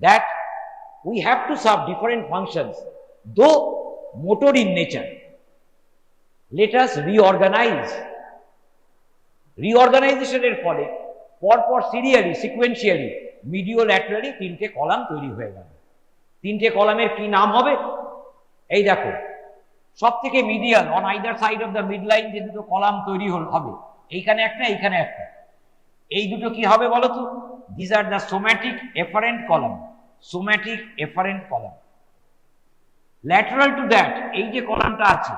that we have to serve different functions, though motor in nature. Let us reorganise. রিঅর্গানাইজেশনের ফলে পরপর সিরিয়ালি, সিকুয়েন্সিয়ালি, মিডিও ল্যাটারালি তিনটে column তৈরি হয়ে গেল। তিনটে কলামের কি নাম হবে? এই দেখো, সব থেকে medial on either side of the mid line যে দুটো কলাম তৈরি হবে, এইখানে একটা, এইখানে একটা, এই দুটো কি হবে বলো তো? This are the somatic efferent column. Somatic efferent column. Lateral to that এই যে কলামটা আছে,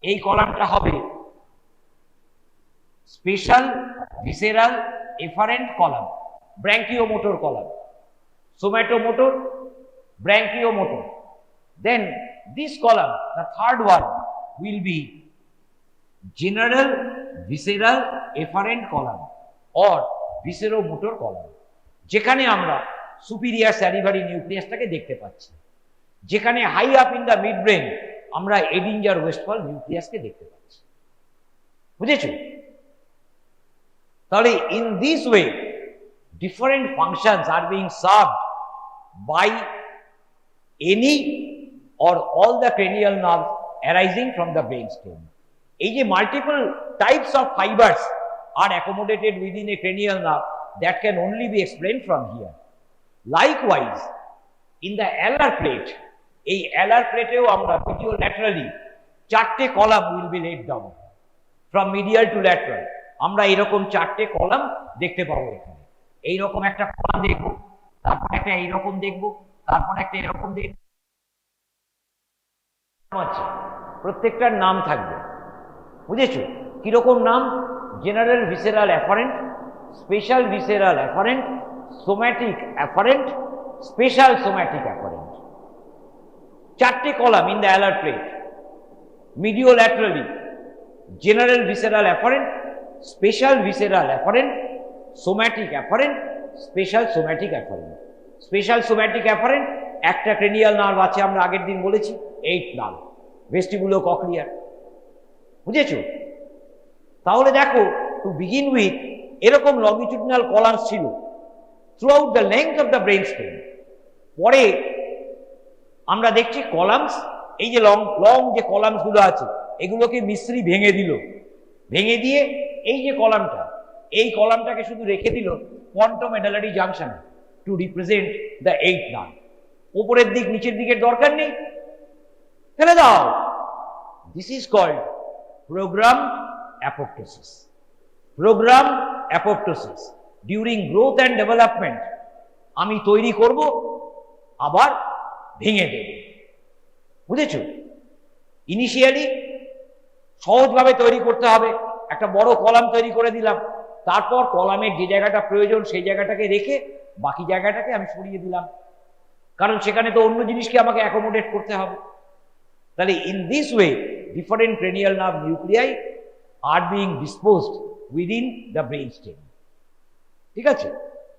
এই কলামটা হবে special visceral efferent column, branchiomotor column. Somatomotor, branchiomotor. Then this column, the third one, will be general visceral efferent column or visceromotor column, যেখানে আমরা superior salivary নিউক্লিয়াসটাকে দেখতে পাচ্ছি। যেখানে high up in the mid brain আমরা Edinger Westphal নিউক্লিয়াসকে দেখতে পাচ্ছি। বুঝেছো? তাহলে in this way different functions are being served by any or all the cranial nerves arising from the brainstem. এই যে multiple types of fibers are accommodated within a cranial nerve that can only be explained from here. Likewise, in the alar plate, এই alar plateও আমরা mediolaterally চারটে column will be laid down from medial to lateral. আমরা এরকম চারটে column দেখতে পাবো এখানে। এইরকম একটা কলাম দেখবো, তারপর একটা এইরকম দেখবো, তারপর একটা এরকম দেখবো। প্রত্যেকটার নাম থাকবে। বুঝেছো? কিরকম নাম? General visceral afferent, special visceral afferent, somatic afferent, special somatic afferent. চারটে column in the alar plate. Mediolaterally general visceral afferent, special visceral afferent, somatic afferent, special somatic afferent. Special somatic afferent একটা cranial nerve আছে, আমরা আগের দিন বলেছি, 8 nerve, ভেস্টিবুলোকক্লিয়ার। বুঝেছো? তাহলে দেখো, টু বিগিন উইথ এরকম লংগিটিউডিনাল কলামস ছিল through out the length of the brain stem. পরে আমরা দেখছি কলামস, এই যে লং লং যে কলামস গুলো আছে এগুলোকে মিস্ত্রি ভেঙে দিল, ভেঙে দিয়ে এই যে কলামটা, এই কলামটাকে শুধু রেখে দিল pontomedullary junction to represent the 8th nerve. উপরের দিক নিচের দিকের দরকার নেই, ফেলে দাও। This is called programme apoptosis. Programme apoptosis during growth and development আমি তৈরি করব, আবার ভেঙে দেব। বুঝেছো? ইনিশিয়ালি সহজভাবে তৈরি করতে হবে, একটা বড় কলাম তৈরি করে দিলাম, তারপর কলামের যে জায়গাটা প্রয়োজন সেই জায়গাটাকে রেখে বাকি জায়গাটাকে আমি সরিয়ে দিলাম, কারণ সেখানে তো অন্য জিনিসকে আমাকে অ্যাকোমোডেট করতে হবে। তাহলে in this way different cranial nerve nuclei are being disposed within the brain stem. ঠিক আছে?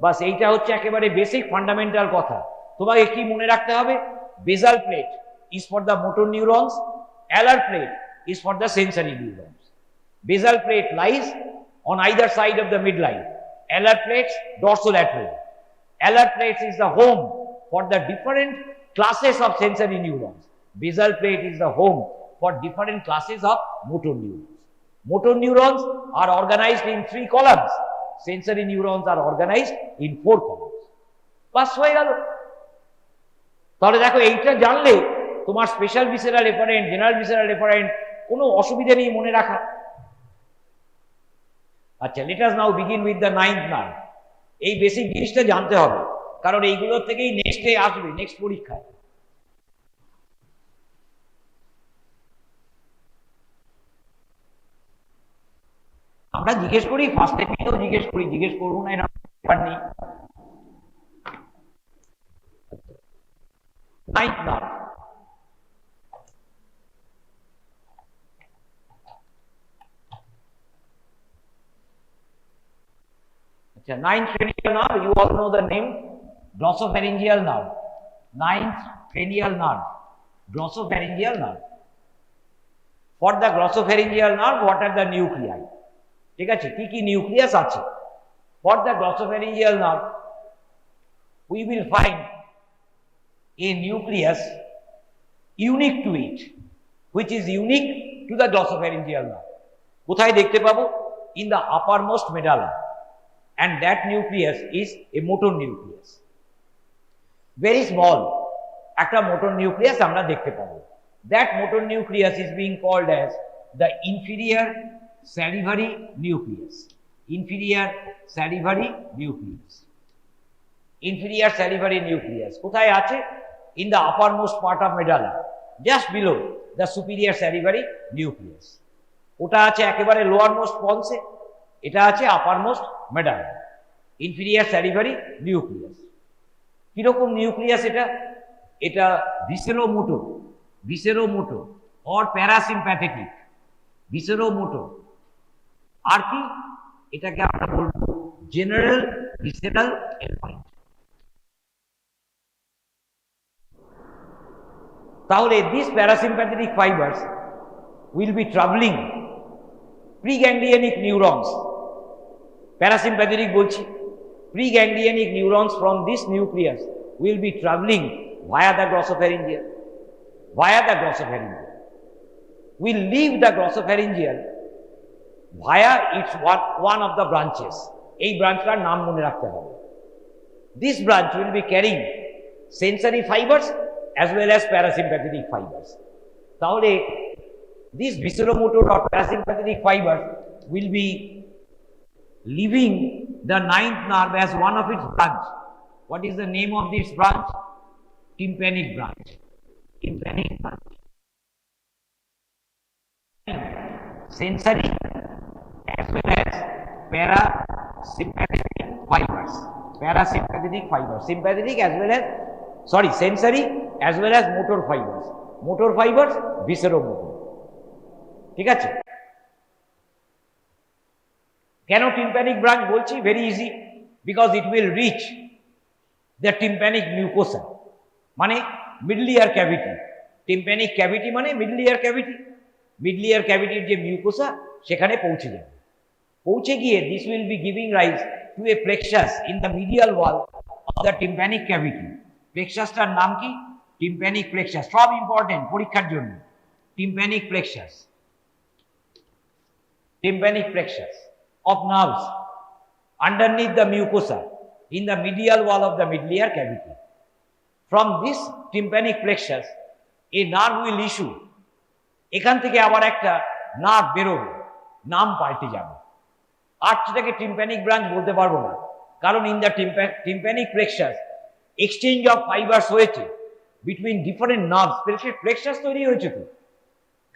বাস এইটা হচ্ছে একেবারে বেসিক ফান্ডামেন্টাল কথা। তোমাকে কি মনে রাখতে হবে? Basal plate is for the motor neurons, alar plate is for the sensory neurons. Basal plate lies on either side of the midline, alar plates dorsolateral. Alar plates is the home for the different classes of sensory neurons. Basal plate is the home for different classes of motor neurons. Motor neurons are organized in 3 columns. Sensory neurons are organized in 4 columns. বাস হয়ে গেল। তাহলে দেখো এইটা জানলে তোমার special visceral efferent, general visceral efferent কোনো অসুবিধা নেই মনে রাখা। আচ্ছা, let us now begin with the 9th nerve. এই বেসিক জিনিসটা জানতে হবে, কারণ এইগুলোর থেকেই নেক্সটে আসবে, নেক্সট পরীক্ষায়। আমরা জিজ্ঞেস করি, ফার্স্ট এপিতেও জিজ্ঞেস করবো না, এরকম ব্যাপার নেই। 9th nerve. Ninth cranial nerve, you all know the name, glossopharyngeal nerve. 9th cranial nerve, glossopharyngeal nerve. For the glossopharyngeal nerve, what are the nuclei? ঠিক আছে, কি কি নিউক্লিয়াস আছে? For the glossopharyngeal nerve, we will find a nucleus unique to it, which is unique to the glossopharyngeal nerve. কোথায় দেখতে পাবো? In the uppermost medulla. And that nucleus is a motor nucleus. Very small একটা motor nucleus আমরা দেখতে পাবো। That motor nucleus is being called as the inferior salivary nucleus. Inferior salivary nucleus. Inferior salivary nucleus কোথায় আছে? In the uppermost part of medulla, just below the superior salivary nucleus. ওটা আছে একেবারে lowermost pons এ, এটা আছে uppermost medulla, inferior salivary nucleus. কিরকম nucleus এটা? এটা ভিসেরোমোটর or প্যারাসিম্প্যাথেটিক। ভিসেরোমোটর আর কি? এটাকে আমরা বলবো জেনারেল ভিসেরাল এফারেন্ট। তাহলে these parasympathetic fibers will be traveling preganglionic neurons, parasympathetic বলছি, preganglionic neurons from this nucleus will be traveling via the glossopharyngeal, will leave the glossopharyngeal via its one of the branches. এই ব্রাঞ্চটার নাম মনে রাখতে হবে। This branch will be carrying sensory fibers as well as parasympathetic fibers. তাহলে these visceromotor or parasympathetic fibers will be leaving the 9th nerve as one of its branch. What is the name of this branch? Tympanic branch. Tympanic branch. Sensory as well as parasympathetic fibers. Parasympathetic fibers. Sympathetic as well as, sorry, sensory as well as motor fibers. Motor fibers, visceromotor. ঠিক আছে? কেন tympanic branch বলছি? Very easy, because it will reach the tympanic mucosa, মানে middle ear cavity. Tympanic cavity মানে middle ear cavity. Middle ear cavity যে mucosa সেখানে পৌঁছে যাবে। পৌঁছে গিয়ে this will be giving rise to a plexus in the medial wall of the tympanic cavity. প্লেক্সাসটার নাম কি? tympanic plexus, সব ইম্পর্টেন্ট পরীক্ষার জন্য। tympanic plexus of nerves underneath the mucosa in the medial wall of the middle ear cavity. From this tympanic plexus a nerve will issue. এখান থেকে আবার একটা nerve বেরোবে, নাম পাল্টে যাবে। আর সেটাকে tympanic branch বলতে পারবো না, কারণ in the tympanic plexus exchange of fibres হয়েছে বিটুইন ডিফারেন্ট নার্ভস, প্লেক্সাস তৈরি হয়েছে তো।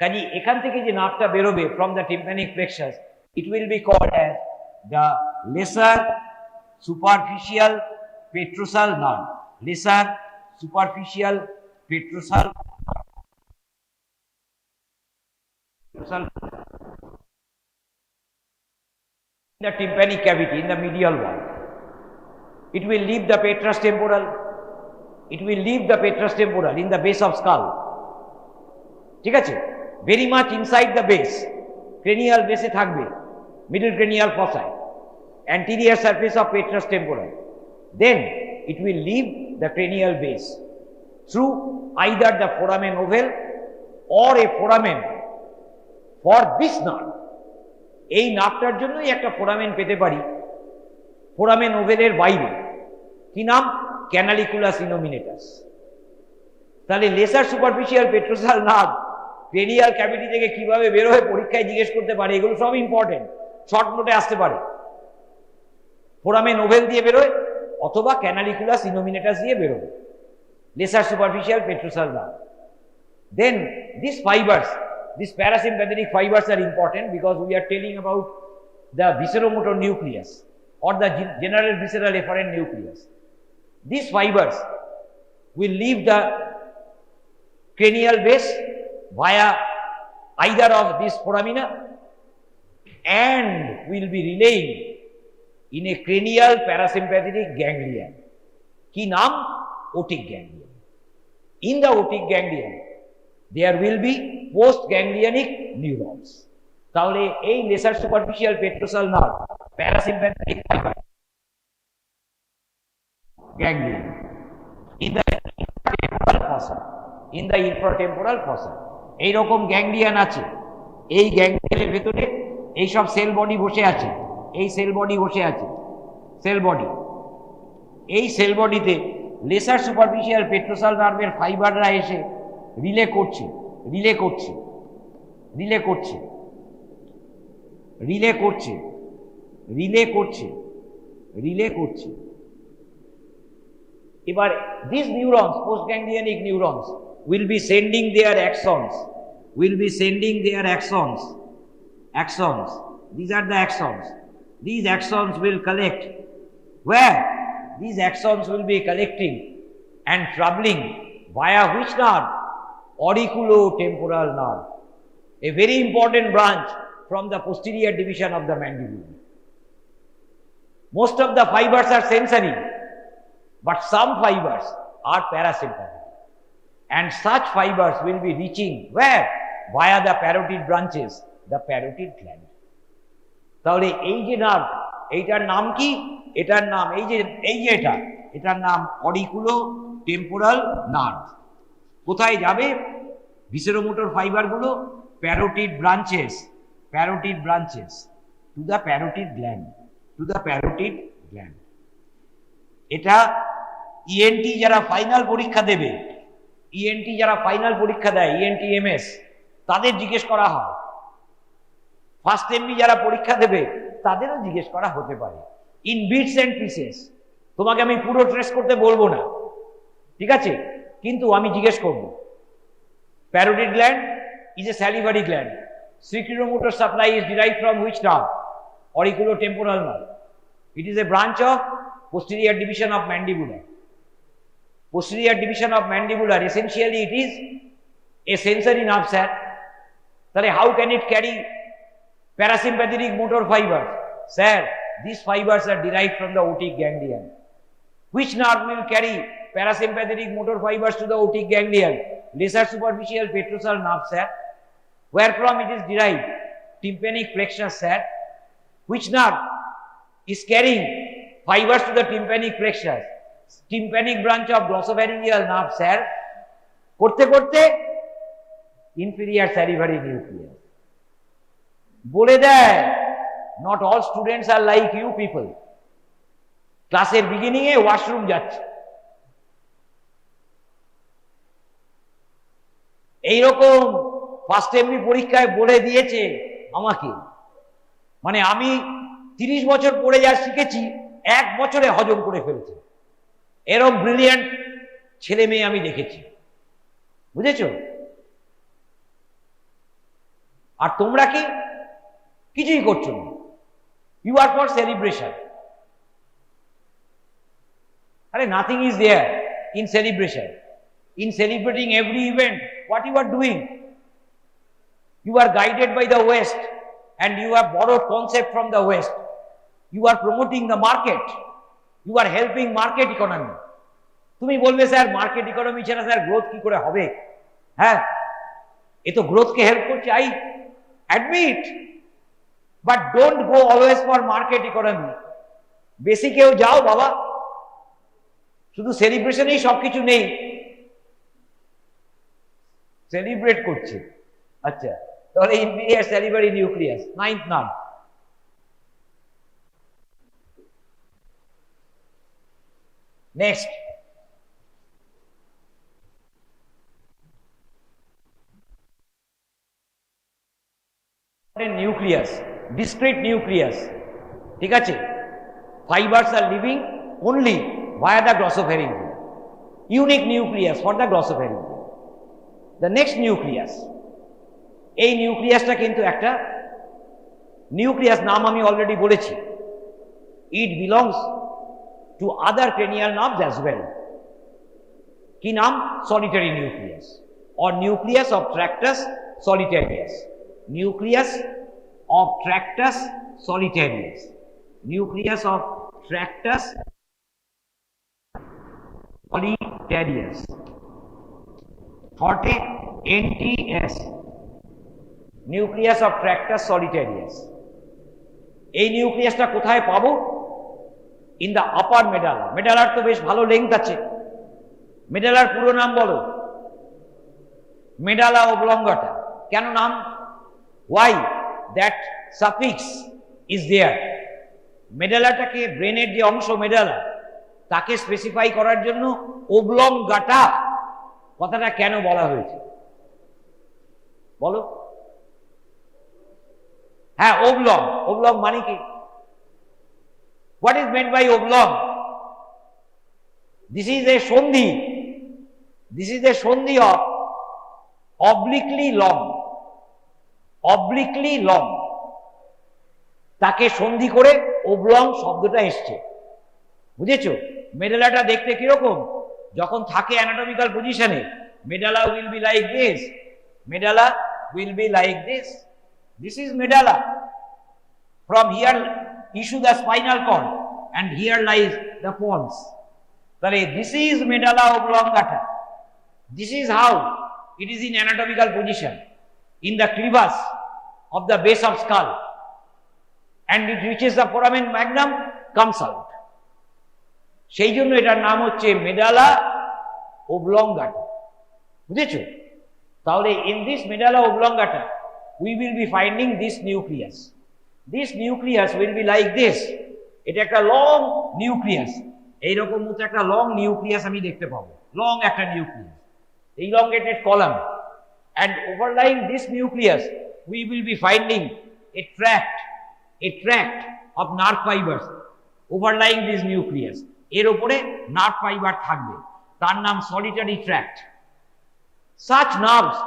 কাজে এখান থেকে যে নার্ভটা বেরোবে from the tympanic plexus, it will be called as the lesser superficial petrosal nerve. Lesser superficial petrosal in the tympanic cavity in the medial wall. It will leave the petrous temporal. It will leave the petrous temporal in the base of skull. ঠিক আছে, very much inside the base, cranial base থাকবে, middle cranial fossa, anterior surface of petrous temporal. Then it will leave the cranial base through either the foramen ovale or a foramen for this nerve. এই নার্ভটার জন্যই একটা foramen পেতে পারি foramen ওভেলের বাইরে, কি নাম? Canaliculus innominatus. তাহলে lesser superficial petrosal nerve cranial cavity থেকে কিভাবে বের হয়ে পরীক্ষায় জিজ্ঞেস করতে পারে, এগুলো সব ইম্পর্টেন্ট, শর্ট নোটে আসতে পারে। ফোরামেন ওভেল দিয়ে বেরোয় অথবা ক্যানালিকুলাস ইনোমিনেটাস দিয়ে বেরোবে, lesser superficial petrosal nerve. Then these fibers, these parasympathetic fibers are important because we are telling about the visceromotor nucleus or the general visceral efferent nucleus. These fibers will leave the cranial base via either of these foramina and will be relaying in a cranial parasympathetic ganglion. Ki naam? Otic ganglion. In the otic ganglion there will be post-ganglionic neurons. তাহলে এই lesser superficial petrosal nerve parasympathetic fibre ganglion in the infratemporal fossa, in the infratemporal fossa এই রকম ganglion আছে। এই গ্যাংলিয়নের ভেতরে এই সব sell body বসে আছে, এই সেল বডি বসে আছে, সেল বডি। এই সেল বডিতে লেসার সুপারফিশিয়াল পেট্রোসাল নার্ভের ফাইবাররা এসে রিলে করছে, রিলে করছে, রিলে করছে, রিলে করছে, রিলে করছে, রিলে করছে। এবার these neurons, postganglionic neurons will be sending their axons, will be sending their axons, axons, these are the axons. These axons will collect where? These axons will be collecting and traveling via which nerve? Auriculotemporal nerve, a very important branch from the posterior division of the mandible. Most of the fibers are sensory, but some fibers are parasympathetic, and such fibers will be reaching where? Via the parotid branches, the parotid gland. তাহলে এই যে nerve, এইটার নাম কি? এটার নাম এই যে এটার নাম অরিকুলোটেম্পোরাল নার্ভ। কোথায় যাবে? ভিসেরোমোটর ফাইবারগুলো parotid branches, parotid branches to the parotid gland, to the parotid gland. এটা ইএনটি যারা ফাইনাল পরীক্ষা দেবে, ইএনটি যারা ফাইনাল পরীক্ষা দেয়, ইএনটি এমএস, তাদের জিজ্ঞেস করা হয়। ফার্স্ট এমবি যারা পরীক্ষা দেবে তাদেরও জিজ্ঞেস করা হতে পারে ইন বিটস এন্ড পিসেস। তোমাকে আমি পুরো ট্রেস করতে বলবো না, ঠিক আছে, কিন্তু আমি জিজ্ঞেস করবো। Parotid gland is a salivary gland. Secremotor supply is derived from which nerve? Auriculotemporal nerve. It is a branch of posterior division of mandibular. Posterior division of mandibular, essentially it is a sensory nerve, sir. Then how can it carry parasympathetic motor fibers? Sir, these fibers are derived from the otic ganglion. Which nerve will carry parasympathetic motor fibers to the otic ganglion? Lesser superficial petrosal nerve, sir. Where from it is derived? Tympanic plexus, sir. Which nerve is carrying fibers to the tympanic plexus? Tympanic branch of glossopharyngeal nerve, sir. করতে করতে inferior salivary nucleus. বলে দেয় not all students are like you people. ক্লাসের beginning এ washroom যাচ্ছে, এইরকম first MB পরীক্ষায় বলে দিয়েছে আমাকে। মানে আমি 30 বছর পড়ে যা শিখেছি 1 বছরে হজম করে ফেলেছি। এরকম ব্রিলিয়ান্ট ছেলে মেয়ে আমি দেখেছি, বুঝেছো? আর তোমরা কি কিছুই করছো না, ইউ আর ফর সেলিব্রেশন। আরে nothing is there in celebration. In celebrating every event, what you are doing? You are guided by the West and you have borrowed concept from the West. You are promoting the market. You are helping market economy. তুমি বলবে sir market economy ছাড়া sir growth কি করে হবে? হ্যাঁ, এ তো গ্রোথকে হেল্প করছে, I admit, but don't go always for market economy. বেসিকেও যাও বাবা, শুধু সেলিব্রেশনেই সবকিছু নেই। সেলিব্রেট করছে, আচ্ছা, তাহলে ইনফিরিয়ার স্যালিভারি নিউক্লিয়াস, 9th নাম। নেক্সট, নিউক্লিয়াস, ডিসক্রিট নিউক্লিয়াস, ঠিক আছে? Fibres are living only via the glossopharyngeum. Unique nucleus for the glossopharyngeum. The next nucleus, এই নিউক্লিয়াসটা কিন্তু একটা নিউক্লিয়াস, নাম আমি অলরেডি বলেছি। It belongs to other cranial nerves as well. কি নাম? Solitary nucleus or nucleus of tractus solitarius. Nucleus of tractus solitarius. Nucleus of tractus solitarius. Short NTS, nucleus of tractus solitarius. এই নিউক্লিয়াসটা কোথায় পাবো? In the upper medulla. মেডালার তো বেশ ভালো লেংথ আছে। মেডালার পুরো নাম বলো? Medulla oblongata. কেন নাম? Why that suffix is there. মেডালাটাকে, ব্রেনের যে অংশ মেডালা, তাকে স্পেসিফাই করার জন্য ওবলঙ্গাটা কথাটা কেন বলা হয়েছে বলো? হ্যাঁ, ওবলং। ওবলং মানে কি? What is meant by oblong? This is a sandhi. This is a sandhi of obliquely long. Obliquely long, তাকে সন্ধি করে ওবলং শব্দটা এসছে, বুঝেছো? মেডালাটা দেখতে কিরকম? যখন থাকে অ্যানাটমিক্যাল পজিশনে, medulla will be like this. Medulla will be like this. This is medulla. From here issue the spinal cord and here lies the pons. তাহলে this is medulla oblongata. This is how it is in anatomical position in the crevice of the base of skull, and it reaches the foramen magnum, comes out. সেই জন্য এটার নাম হচ্ছে medulla oblongata, বুঝেছো? তাহলে in this medulla oblongata we will be finding this nucleus. This nucleus will be like this. এটা একটা long nucleus, এইরকম মতো একটা লং নিউক্লিয়াস আমি দেখতে পাবো, লং একটা nucleus, elongated column, and overlying this nucleus we will be finding a tract of nerve fibers overlying this nucleus. এর উপরে নার্ভ ফাইবার থাকবে, তার নাম solitary tract. Such nerves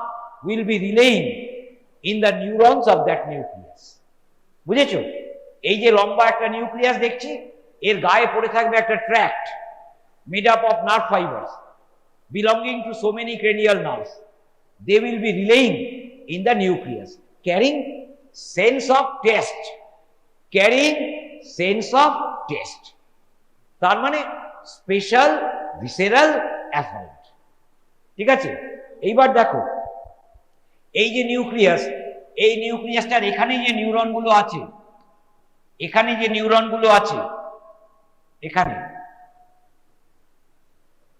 will be relaying in the neurons of that nucleus. বুঝেছো? এই যে লম্বা একটা নিউক্লিয়াস দেখছি, এর গায়ে পড়ে থাকবে একটা tract made up of nerve fibers belonging to so many cranial nerves. They will be relaying in the nucleus, carrying sense of taste. Carrying sense of taste. তার মানে স্পেশাল ভিসেরাল অ্যাফারেন্ট। ঠিক আছে? এইবার দেখো, এই যে নিউক্লিয়াস, এই নিউক্লিয়াসটার এখানে যে নিউরনগুলো আছে, এখানে যে নিউরনগুলো আছে, এখানে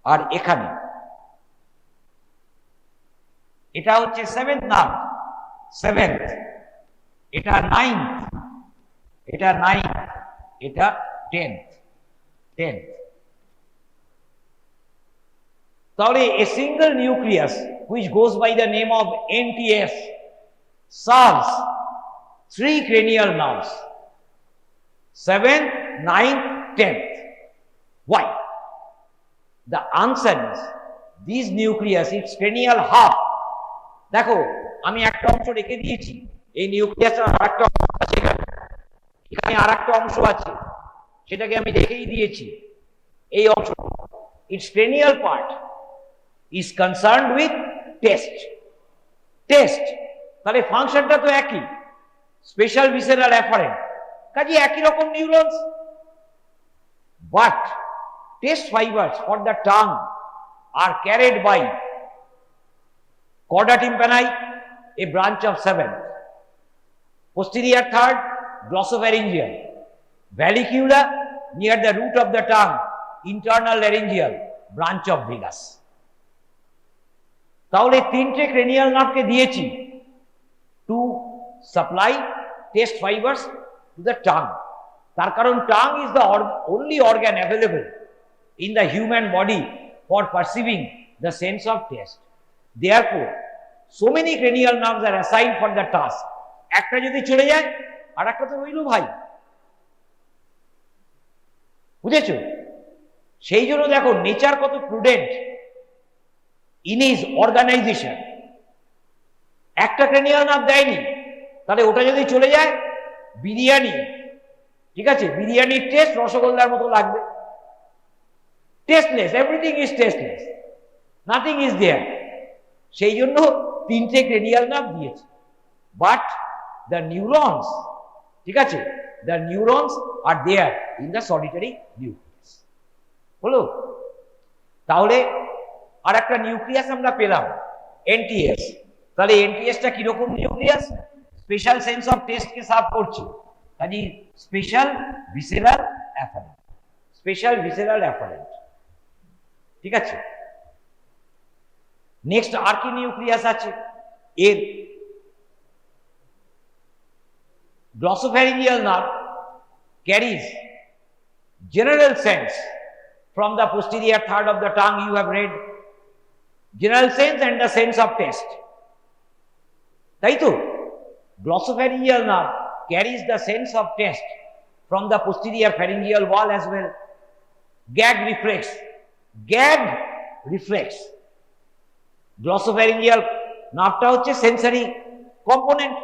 আর এখানে, এটা হচ্ছে সেভেন্থ নার্ভ, সেভেন্থ, এটা নাইন্থ, এটা নাইন্থ, এটা টেন্থ, টেন্থ। তাহলে a single nucleus which goes by the name of NTS serves 3 cranial nerves, 7th, 9th, 10th. Why? The answer is this nucleus, its cranial half. দেখো আমি একটা অংশ রেখে দিয়েছি, এই নিউক্লিয়াসের আরেকটা অংশ আছে, এখানে আরেকটা অংশ আছে, সেটাকে আমি রেখেই দিয়েছি। এই অংশ, its cranial part is concerned with taste. Taste, তাহলে ফাংশনটা তো একই, স্পেশাল ভিসেরাল অ্যাফারেন্ট, কাজে একই রকম neurons. But taste fibers for the tongue are carried by chorda tympani, a branch of 7, posterior third, glossopharyngeal, vallicula near the root of the tongue, internal laryngeal, branch of vagus. তাহলে 3টে cranial নার্ভকে দিয়েছি to supply test fibres to the tongue. তার কারণ tongue is the only organ available in the human body for perceiving the sense of taste. Therefore, so many cranial nerves are assigned for the task. একটা যদি চলে যায় আর একটা তো রইল ভাই, বুঝেছো? সেই জন্য দেখো নেচার কত প্রুডেন্ট in his organization। একটা ক্রেনিয়াল নার্ভ দেয়নি, তাহলে ওটা যদি চলে যায়, বিরিয়ানি, ঠিক আছে, বিরিয়ানির টেস্ট রসগোল্লার মতো লাগবে, tasteless, everything is tasteless, nothing is there. সেই জন্য 3টে ক্রেনিয়াল নার্ভ দিয়েছে। বাট দ্য নিউরনস, ঠিক আছে, the neurons are there in the solitary nucleus. হলো? তাহলে আর একটা নিউক্লিয়াস আমরা পেলাম, এনটিএস। তাহলে এনটিএসটা কিরকম নিউক্লিয়াস? স্পেশাল সেন্স অফ টেস্টকে সার্ভ করছে, কাজে special visceral afferent, special visceral afferent, ঠিক আছে। নেক্সট আর কি নিউক্লিয়াস আছে? এর glossopharyngeal nerve carries general sense from the posterior third of the tongue. You have read general sense and the sense of taste, তাই তো? glossopharyngeal nerve carries the sense of taste from the posterior pharyngeal wall as well. Gag reflex, gag reflex, glossopharyngeal নার্ভটা হচ্ছে sensory component.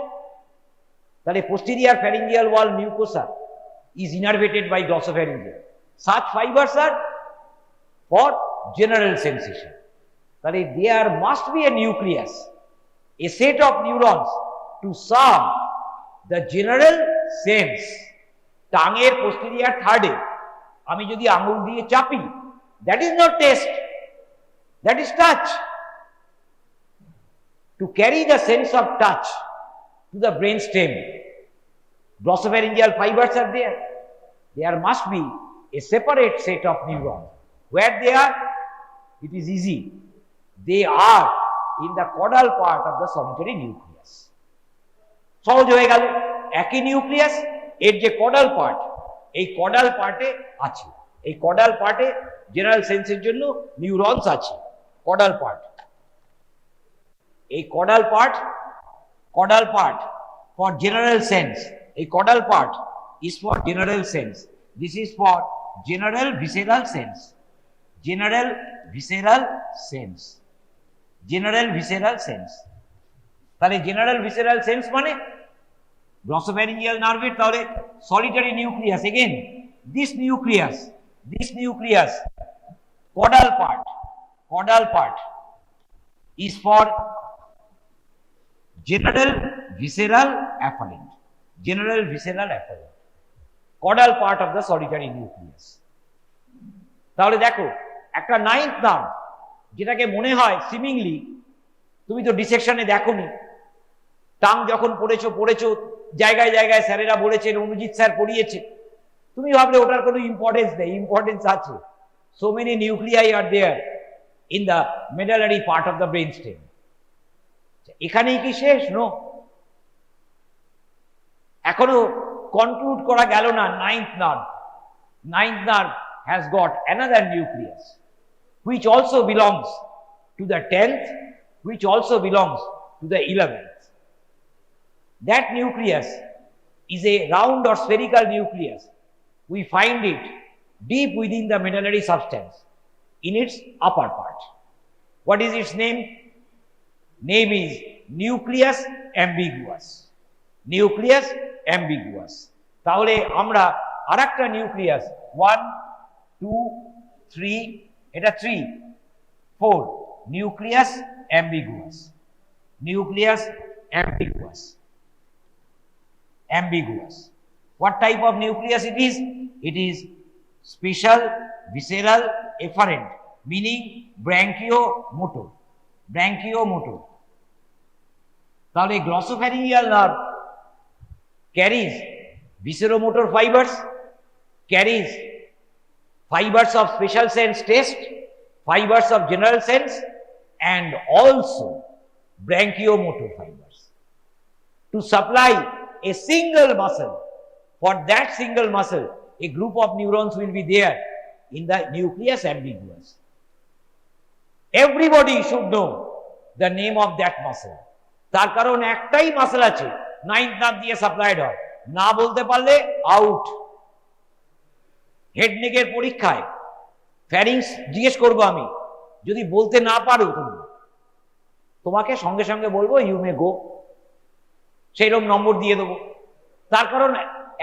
তাহলে posterior pharyngeal wall mucosa is innervated by glossopharyngeal. Such fibers are for general sensation. তাহলে there must be a nucleus, a set of neurons to serve the general sense. টাঙের posterior third-এ আমি যদি আঙুল দিয়ে চাপি, that is not taste, that is touch. To carry the sense of touch to the brain stem, glossopharyngeal fibers are there. There must be a separate set of neurons. Where they are? It is easy. They are in the caudal part of the solitary nucleus. সহজ হয়ে গেল, একই nucleus, এর যে caudal part, এই caudal পার্টে আছে, এই কডাল পার্টে জেনারেল সেন্সের জন্য নিউরনস আছে। কডাল পার্ট, এই caudal part, caudal part for general sense, এই caudal part is for general sense. This is for general visceral sense. General visceral sense. General visceral sense. তাহলে general visceral sense মানে glossopharyngeal nerve, তাহলে solitary nucleus. Again, this nucleus, caudal part is for general visceral afferent. General visceral afferent, caudal part of the solitary nucleus. তাহলে দেখো একটা ninth nerve, যেটাকে মনে হয় seemingly, তুমি তো ডিসেকশনে দেখোনি, টাং যখন পড়েছো জায়গায় জায়গায় স্যারেরা বলেছেন, অনুজিৎ স্যার পড়িয়েছে, তুমি ভাবলে ওটার কোনো ইম্পর্টেন্স নেই। ইম্পর্টেন্স আছে। So many nuclei are there in the medullary part of the brain stem. এখানেই কি শেষ? নো, এখনো কনক্লুড করা গেল না। Ninth nerve has got another nucleus which also belongs to the 10th, which also belongs to the 11th. That nucleus is a round or spherical nucleus. We find it deep within the medullary substance in its upper part. What is its name? Name is nucleus ambiguous. Nucleus ambiguous. তাহলে আমরা আরেকটা nucleus 1 2 3, এটা 3 4, nucleus ambiguous. Nucleus ambiguous. Ambiguous. What type of nucleus it is? It is special, visceral, efferent, meaning branchiomotor. Branchiomotor. তাহলে glossopharyngeal nerve carries visceromotor fibers, carries fibers of special sense taste, fibers of general sense, and also branchiomotor fibers. To supply a single muscle, for that single muscle, a group of neurons will be there in the nucleus ambiguous. Everybody should know the name of that muscle. তার কারণ একটাই muscle আছে, 9th nerve দিয়ে supplied হয়, না বলতে পারলে out. Head নেকের পরীক্ষায় ফ্যারিংস জিজ্ঞেস করবো আমি, যদি বলতে না পারো তুমি, তোমাকে সঙ্গে সঙ্গে বলবো ইউ মে গো, সেইরকম নম্বর দিয়ে দেবো। তার কারণ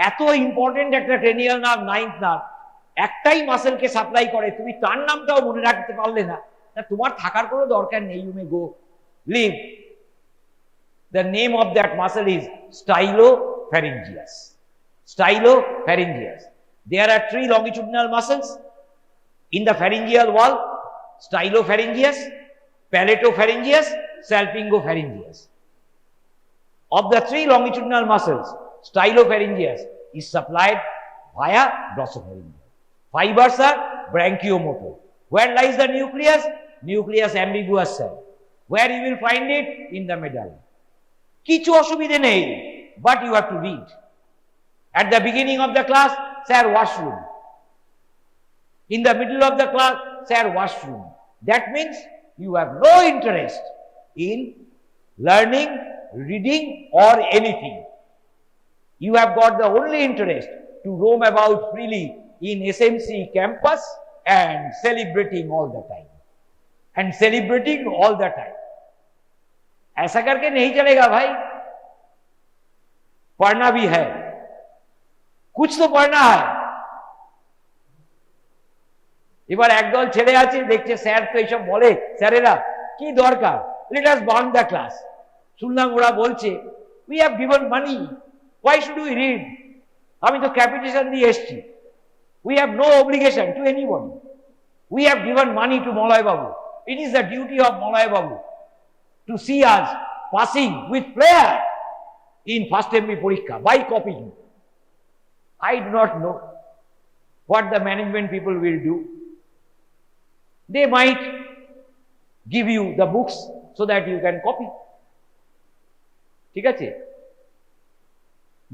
এত ইম্পর্টেন্ট একটা ক্রেনিয়াল নার্ভ 9th nerve, একটাই মাসেলকে সাপ্লাই করে, তুমি তার নামটাও মনে রাখতে পারলে না, তা তোমার থাকার কোনো দরকার নেই। You may go, leave. The name of that muscle is stylopharyngeus. Stylopharyngeus. There are 3 longitudinal muscles in the pharyngeal wall: stylopharyngeus, palatopharyngeus, salpingopharyngeus. Of the 3 longitudinal muscles, stylopharyngeus is supplied via glossopharyngeal. Fibers are branchiomotor. Where lies the nucleus? Nucleus ambiguous cell. Where you will find it? In the medulla. কিছু অসুবিধে নেই, but you have to read. At the beginning of the class, sir, washroom. In the middle of the class, sir, washroom. That means you have no interest in learning, reading or anything. You have got the only interest to roam about freely in SMC campus and celebrating all the time. ऐसा करके नहीं चलेगा भाई, पढ़ना भी है, कुछ तो पढ़ना है। এবার একদল ছেলে আছে দেখছে স্যার তো এইসব বলে, স্যারেরা কি দরকার, let us burn the class. শুনলাম ওরা বলছে we have given money, why should we read? আমি তো ক্যাপিটেশন দিয়ে এসছি। We have no obligation to anybody. We have given money to Malay babu. It is the duty of Malay babu to see us passing with flair in first MB Porikha by copying. I do not know what the management people will do. They might give you the books so that you can copy. ঠিক আছে,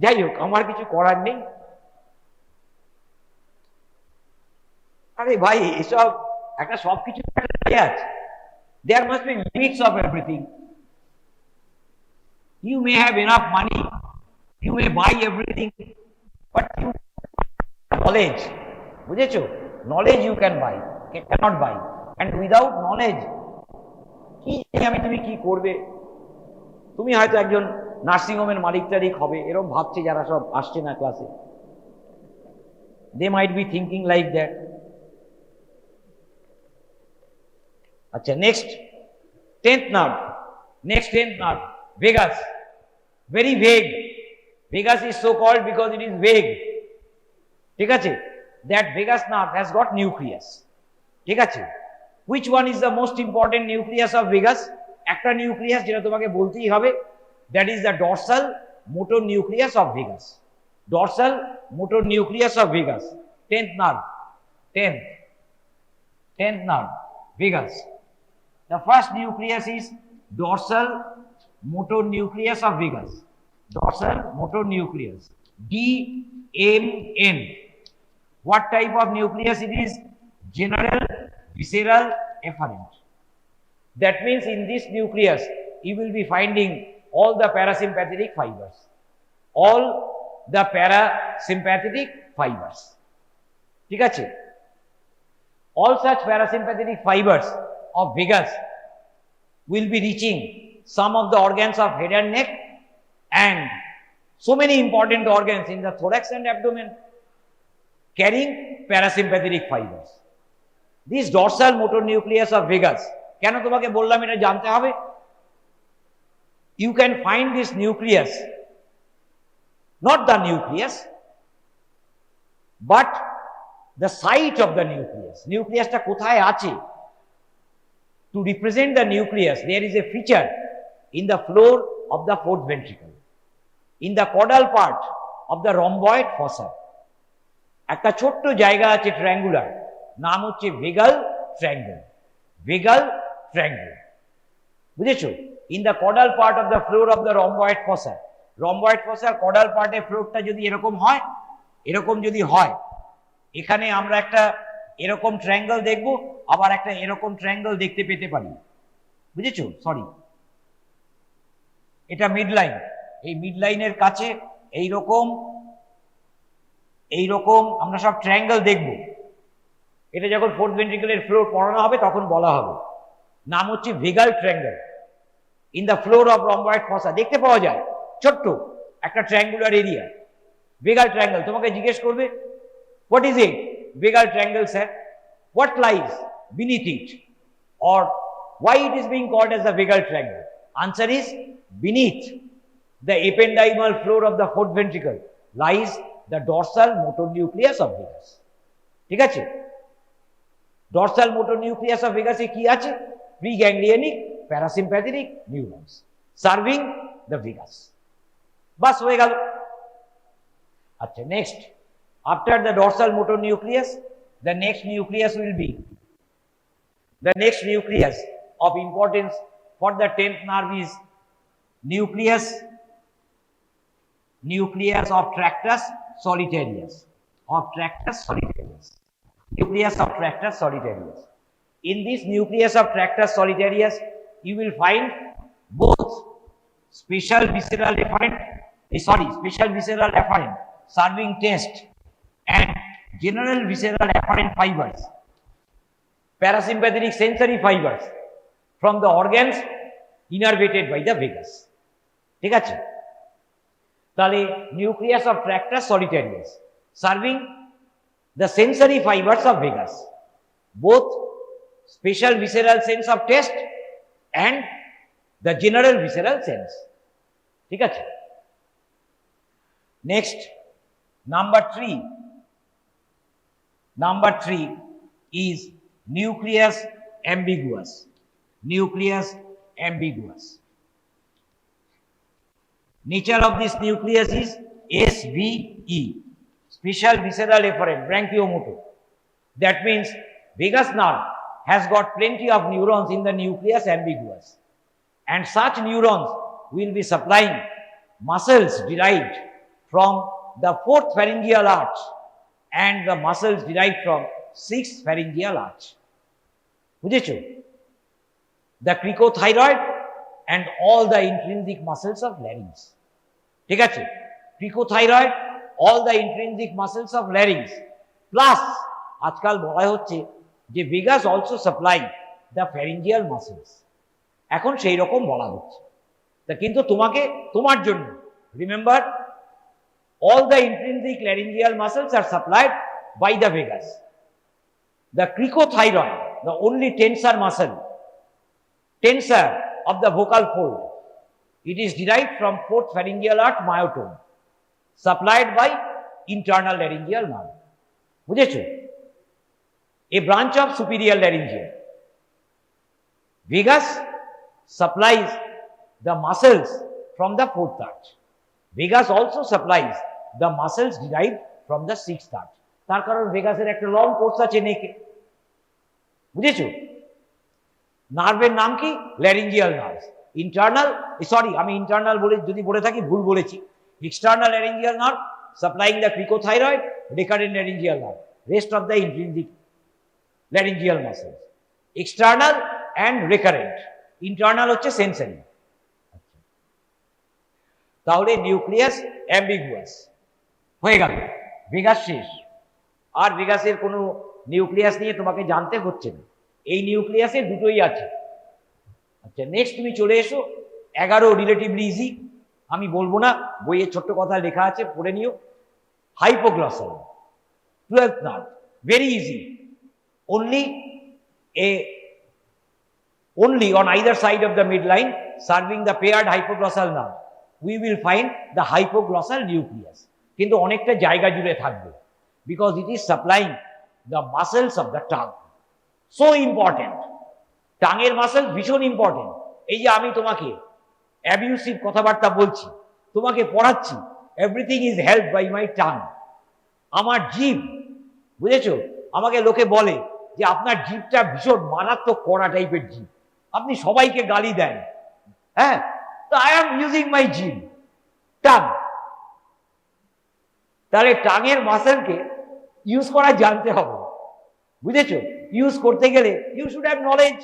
যাই হোক, আমার কিছু করার নেই। আরে ভাই, এসব একটা সবকিছু আছে। There must be limits of everything. You may have enough money, you may buy everything, but you knowledge, বুঝেছো? Knowledge you can buy, cannot buy, and without knowledge, কি আমি তুমি কি করবে? তুমি হয়তো একজন নার্সিং হোমের মালিক টালিক হবে, এরকম ভাবছে যারা সব আসছে না ক্লাসে। They might be thinking like that. আচ্ছা, next 10th nerve. Next 10th nerve, vagus. Very vague. Vagus is so called because it is vague. ঠিক আছে, that vagus nerve has got nucleus. ঠিক আছে, which one is the most important nucleus of vagus? একটা nucleus যেটা তোমাকে বলতেই হবে, that is the dorsal motor nucleus of vagus. Dorsal motor nucleus of vagus. 10th nerve. 10th nerve, vagus. The first nucleus is dorsal motor nucleus of vagus. Dorsal motor nucleus. DMN. What type of nucleus it is? General visceral efferent. That means in this nucleus you will be finding all the parasympathetic fibers. All the parasympathetic fibers. ঠিক আছে? All such parasympathetic fibers of vagus will be reaching some of the organs of head and neck and so many important organs in the thorax and abdomen carrying parasympathetic fibers. This dorsal motor nucleus of vagus, কেন তোমাকে বললাম এটা জানতে হবে? You can find this nucleus, not the nucleus, but the site of the nucleus. Nucleus টা কোথায় আছে? To represent the nucleus, there is a feature in the floor of the fourth ventricle, in the caudal part of the rhomboid fossa. একটা ছোট্ট জায়গা আছে triangular, নাম হচ্ছে vagal triangle. ভেগাল triangle, বুঝেছো? In the caudal part of the floor of the rhomboid fossa. Rhomboid fossa caudal part এর ফ্লোরটা যদি এরকম হয়, এরকম যদি হয়, এখানে আমরা একটা এরকম ট্রায়াঙ্গেল দেখব, আবার একটা এরকম ট্রায়াঙ্গেল দেখতে পেতে পারি, বুঝেছো? সরি, এটা মিড লাইন। এই মিড লাইনের কাছে এইরকম এইরকম আমরা সব ট্রায়াঙ্গেল দেখব। এটা যখন ফোর্থ ভেন্ট্রিকলের ফ্লোর পড়ানো হবে তখন বলা হবে, নাম হচ্ছে vagal triangle. In the floor of rhomboid fossa দেখতে পাওয়া যায় ছোট্ট একটা ট্রায়াঙ্গুলার এরিয়া, ভেগাল ট্রায়াঙ্গেল। তোমাকে জিজ্ঞেস করবে, what is it? Vagal triangle sir, what lies beneath it, or why it is being called as the vagal triangle? Answer is, beneath the ependymal floor of the fourth ventricle lies the dorsal motor nucleus of vagus. ঠিক আছে? dorsal motor nucleus of vagus এ কি আছে? preganglionic parasympathetic neurons serving the vagus. বাস হয়ে গেল। আচ্ছা, next, after the dorsal motor nucleus, the next nucleus will be, the next nucleus of importance for the 10th nerve is nucleus of tractus solitarius. Of tractus solitarius. Nucleus of tractus solitarius. In this nucleus of tractus solitarius, you will find both special visceral efferent, special visceral efferent serving taste and general visceral efferent fibers, parasympathetic sensory fibers from the organs innervated by the vagus. ঠিক আছে? তাহলে nucleus of tractus solitarius serving the sensory fibers of vagus, both special visceral sense of taste and the general visceral sense. ঠিক আছে? Next, number 3 is nucleus ambiguous. Nucleus ambiguous. Nature of this nucleus is SVE, special visceral efferent branchiomotor. That means vagus nerve has got plenty of neurons in the nucleus ambiguous, and such neurons will be supplying muscles derived from the fourth pharyngeal arch and the muscles derived from sixth pharyngeal arch. বুঝেছো? The cricothyroid and all the intrinsic muscles of larynx. ঠিক আছে? cricothyroid, all the intrinsic muscles of larynx, plus আজকাল বলা হচ্ছে যে vagus also supply the pharyngeal muscles. এখন সেই রকম বলা হচ্ছে। তা কিন্তু তোমাকে তোমার জন্য remember, all the intrinsic laryngeal muscles are supplied by the vagus. The cricothyroid, the only tensor muscle, tensor of the vocal fold, it is derived from fourth pharyngeal arch myotome, supplied by internal laryngeal nerve. বুঝেছো? A branch of superior laryngeal. Vagus supplies the muscles from the fourth arch. Vagus also supplies the muscles derived from the sixth arch. তার কারণ ভেগাসের একটা long course আছে নেকে। বুঝেছো? নার্ভের নাম কি? Laryngeal nerve. ইন্টারনাল, সরি আমি ইন্টারনাল বলে যদি বলে থাকি ভুল বলেছি, external laryngeal nerve supplying the cricothyroid, recurrent laryngeal nerve, rest of the intrinsic laryngeal muscles, external and recurrent, internal হচ্ছে সেন্সারি। তাহলে নিউক্লিয়াস অ্যাম্বিগুয়াস হয়ে গেল, ভেগাস শেষ। আর ভেগাসের কোনো নিউক্লিয়াস নিয়ে তোমাকে জানতে হচ্ছে না, এই নিউক্লিয়াসে দুটোই আছে। আচ্ছা, নেক্সট তুমি চলে এসো 11 রিলেটিভলি ইজি, আমি বলবো না, বইয়ে ছোট্ট কথা লেখা আছে, পড়ে নিও। হাইপোগ্লসাল 12th nerve, very easy, only on either side of the midline serving the paired hypoglossal nerve we will find the hypoglossal nucleus, কিন্তু অনেকটা জায়গা জুড়ে থাকবে, because it is supplying the muscles of the tongue, so important, টাঙের muscle ভীষণ important. এই যে আমি তোমাকে অ্যাবিউসিভ কথাবার্তা বলছি, তোমাকে পড়াচ্ছি, everything is help by my tongue, আমার জিভ, বুঝেছো? আমাকে লোকে বলে যে আপনার জিভটা ভীষণ মারাত্মক কড়া টাইপের জিভ, আপনি সবাইকে গালি দেন, হ্যাঁ, তো আই এম ইউজিং মাই জিভ, টাং। তাহলে টাঙের মাসেলকে ইউজ করা জানতে হবে, বুঝেছো? ইউজ করতে গেলে ইউ শুড হ্যাভ নলেজ,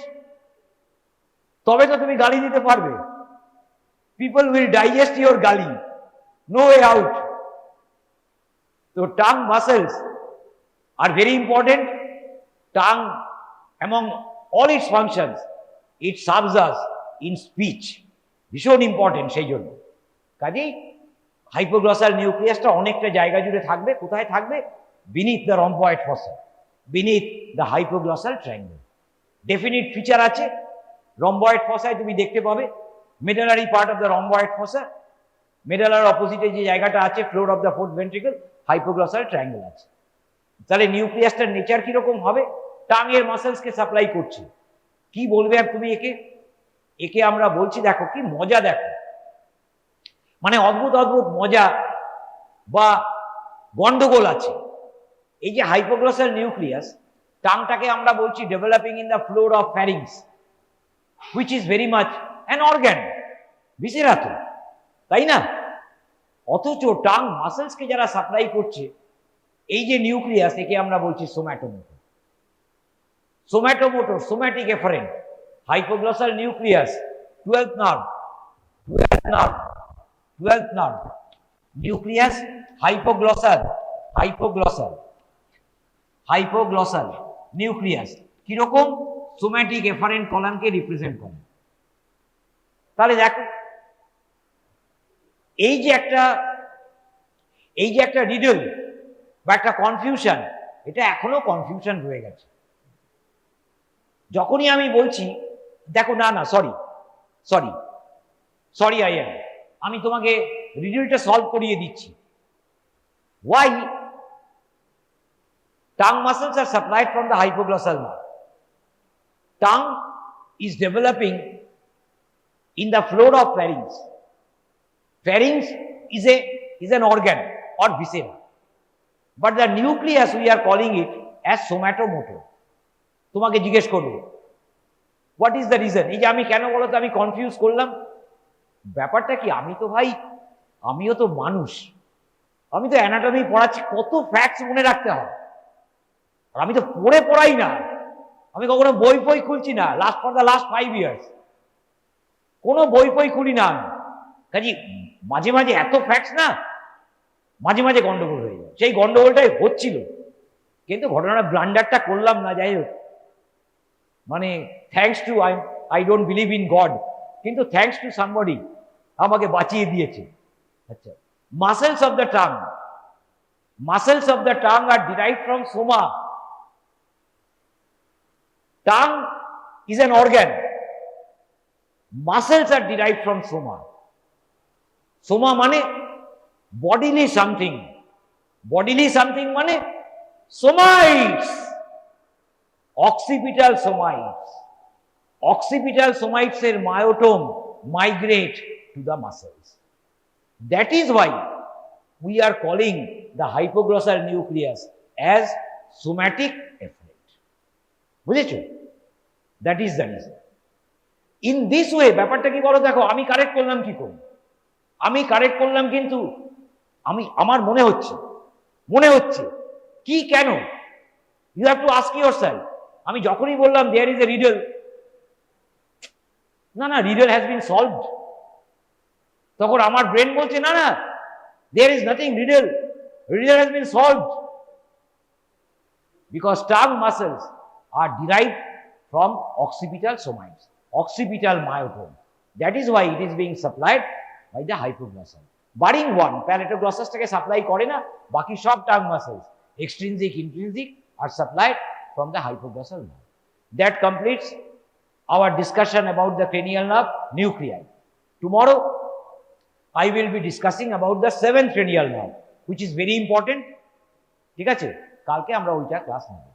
তবে তো তুমি গালি দিতে পারবে। পিপল উইল ডাইজেস্ট ইউর গালি, নো ওয়ে আউট। তো tongue muscles are very important. Tongue among all its functions it serves us in speech, ভীষণ ইম্পর্টেন্ট। সেই জন্য কাজেই হাইপোগ্লসাল নিউক্লিয়াসটা অনেকটা জায়গা জুড়ে থাকবে। কোথায় থাকবে? Beneath the rhomboid fossa, beneath the hypoglossal triangle. Definite feature আছে রম্বয়েড ফসায়, তুমি দেখতে পাবে medullary part of the rhomboid fossa, মেডালার অপোজিটে যে জায়গাটা আছে floor of the fourth ventricle, hypoglossal triangle আছে। তাহলে নিউক্লিয়াসটার নেচার কিরকম হবে? টাঙের মাসেলসকে সাপ্লাই করছে। কি বলবে আর তুমি একে? একে আমরা বলছি, দেখো কি মজা, দেখো মানে অদ্ভুত অদ্ভুত মজা বা গন্ডগোল আছে। এই যে হাইপোগ্লসাল নিউক্লিয়াস, টাংটাকে আমরা বলছি developing in the floor of ফ্যারিংস, which is very much an organ, viscera তো, তাই না? অথচ টাং মাসেলসকে যারা সাপ্লাই করছে, এই যে নিউক্লিয়াস, একে আমরা বলছি somatomotor. Somatomotor, somatic efferent, hypoglossal nucleus, 12th nerve, 12th nerve, 12th nerve, nucleus, hypoglossal, hypoglossal, hypoglossal nucleus কিরকম? সোম্যাটিক এফারেন্ট কলামকে রিপ্রেজেন্ট করে। তাহলে দেখো এই যে একটা রিডল বা একটা কনফিউশন, এটা এখনো কনফিউশন রয়ে গেছে। যখনই আমি বলছি, দেখো না না সরি সরি সরি আমি তোমাকে রিডলটা সলভ করিয়ে দিচ্ছি। Why tongue muscles are supplied from the hypoglossal nerve? Tongue is developing in the floor of pharynx. Pharynx is an organ or viscera, but the nucleus we are calling it as somatomotor. তোমাকে জিজ্ঞেস করবো what is the reason? এই যে আমি কেন বলতো আমি confuse করলাম, ব্যাপারটা কি? আমি তো ভাই, আমিও তো মানুষ, আমি তো অ্যানাটমি পড়াচ্ছি, কত ফ্যাক্টস মনে রাখতে হয়। আর আমি তো পড়াই না, আমি কখনো বই ফই খুলছি না, ফর দ্য লাস্ট 5 years কোনো বই ফই খুলি না আমি। কাজে মাঝে মাঝে এত ফ্যাক্টস না, মাঝে মাঝে গন্ডগোল হয়ে যায়। সেই গন্ডগোলটাই হচ্ছিল, কিন্তু ঘটনাটা ব্লান্ডারটা করলাম না। যাই হোক, মানে thanks to I don't believe in God, কিন্তু থ্যাঙ্কস টু সামবডি আমাকে বাঁচিয়ে দিয়েছে। আচ্ছা, muscles of the tongue, muscles of the tongue are derived from soma. Tongue is an organ, muscles are derived from soma. Soma মানে bodily something, bodily something মানে somites, occipital somites. Occipital somites এর myotome migrate to the muscles. That is why we are calling the hypoglossal nucleus as somatic efferent. বুঝেছো? That is the reason. In this way ব্যাপারটা কি বলো দেখো, আমি correct করলাম কি করে, আমি কারেক্ট করলাম কিন্তু আমার মনে হচ্ছে কি কেন, you have to ask yourself. আমি যখনই বললাম দেয়ার ইজ এ রিডল, না রিডল হ্যাজ বিন সলভড, তখন আমার ব্রেন বলছে না there is nothing riddle has been solved, because tongue muscles are derived from occipital somites, occipital myotome. That is why it is being supplied by the hypoglossal. Barring one, palatoglossal টাকে supply করে না, বাকি সব tongue muscles, extrinsic, intrinsic, are supplied from the hypoglossal nerve. That completes our discussion about the cranial nerve nuclei. Tomorrow, I will be discussing about the seventh cranial nerve, which is very important. ঠিক আছে, কালকে আমরা ওইটা class নেব।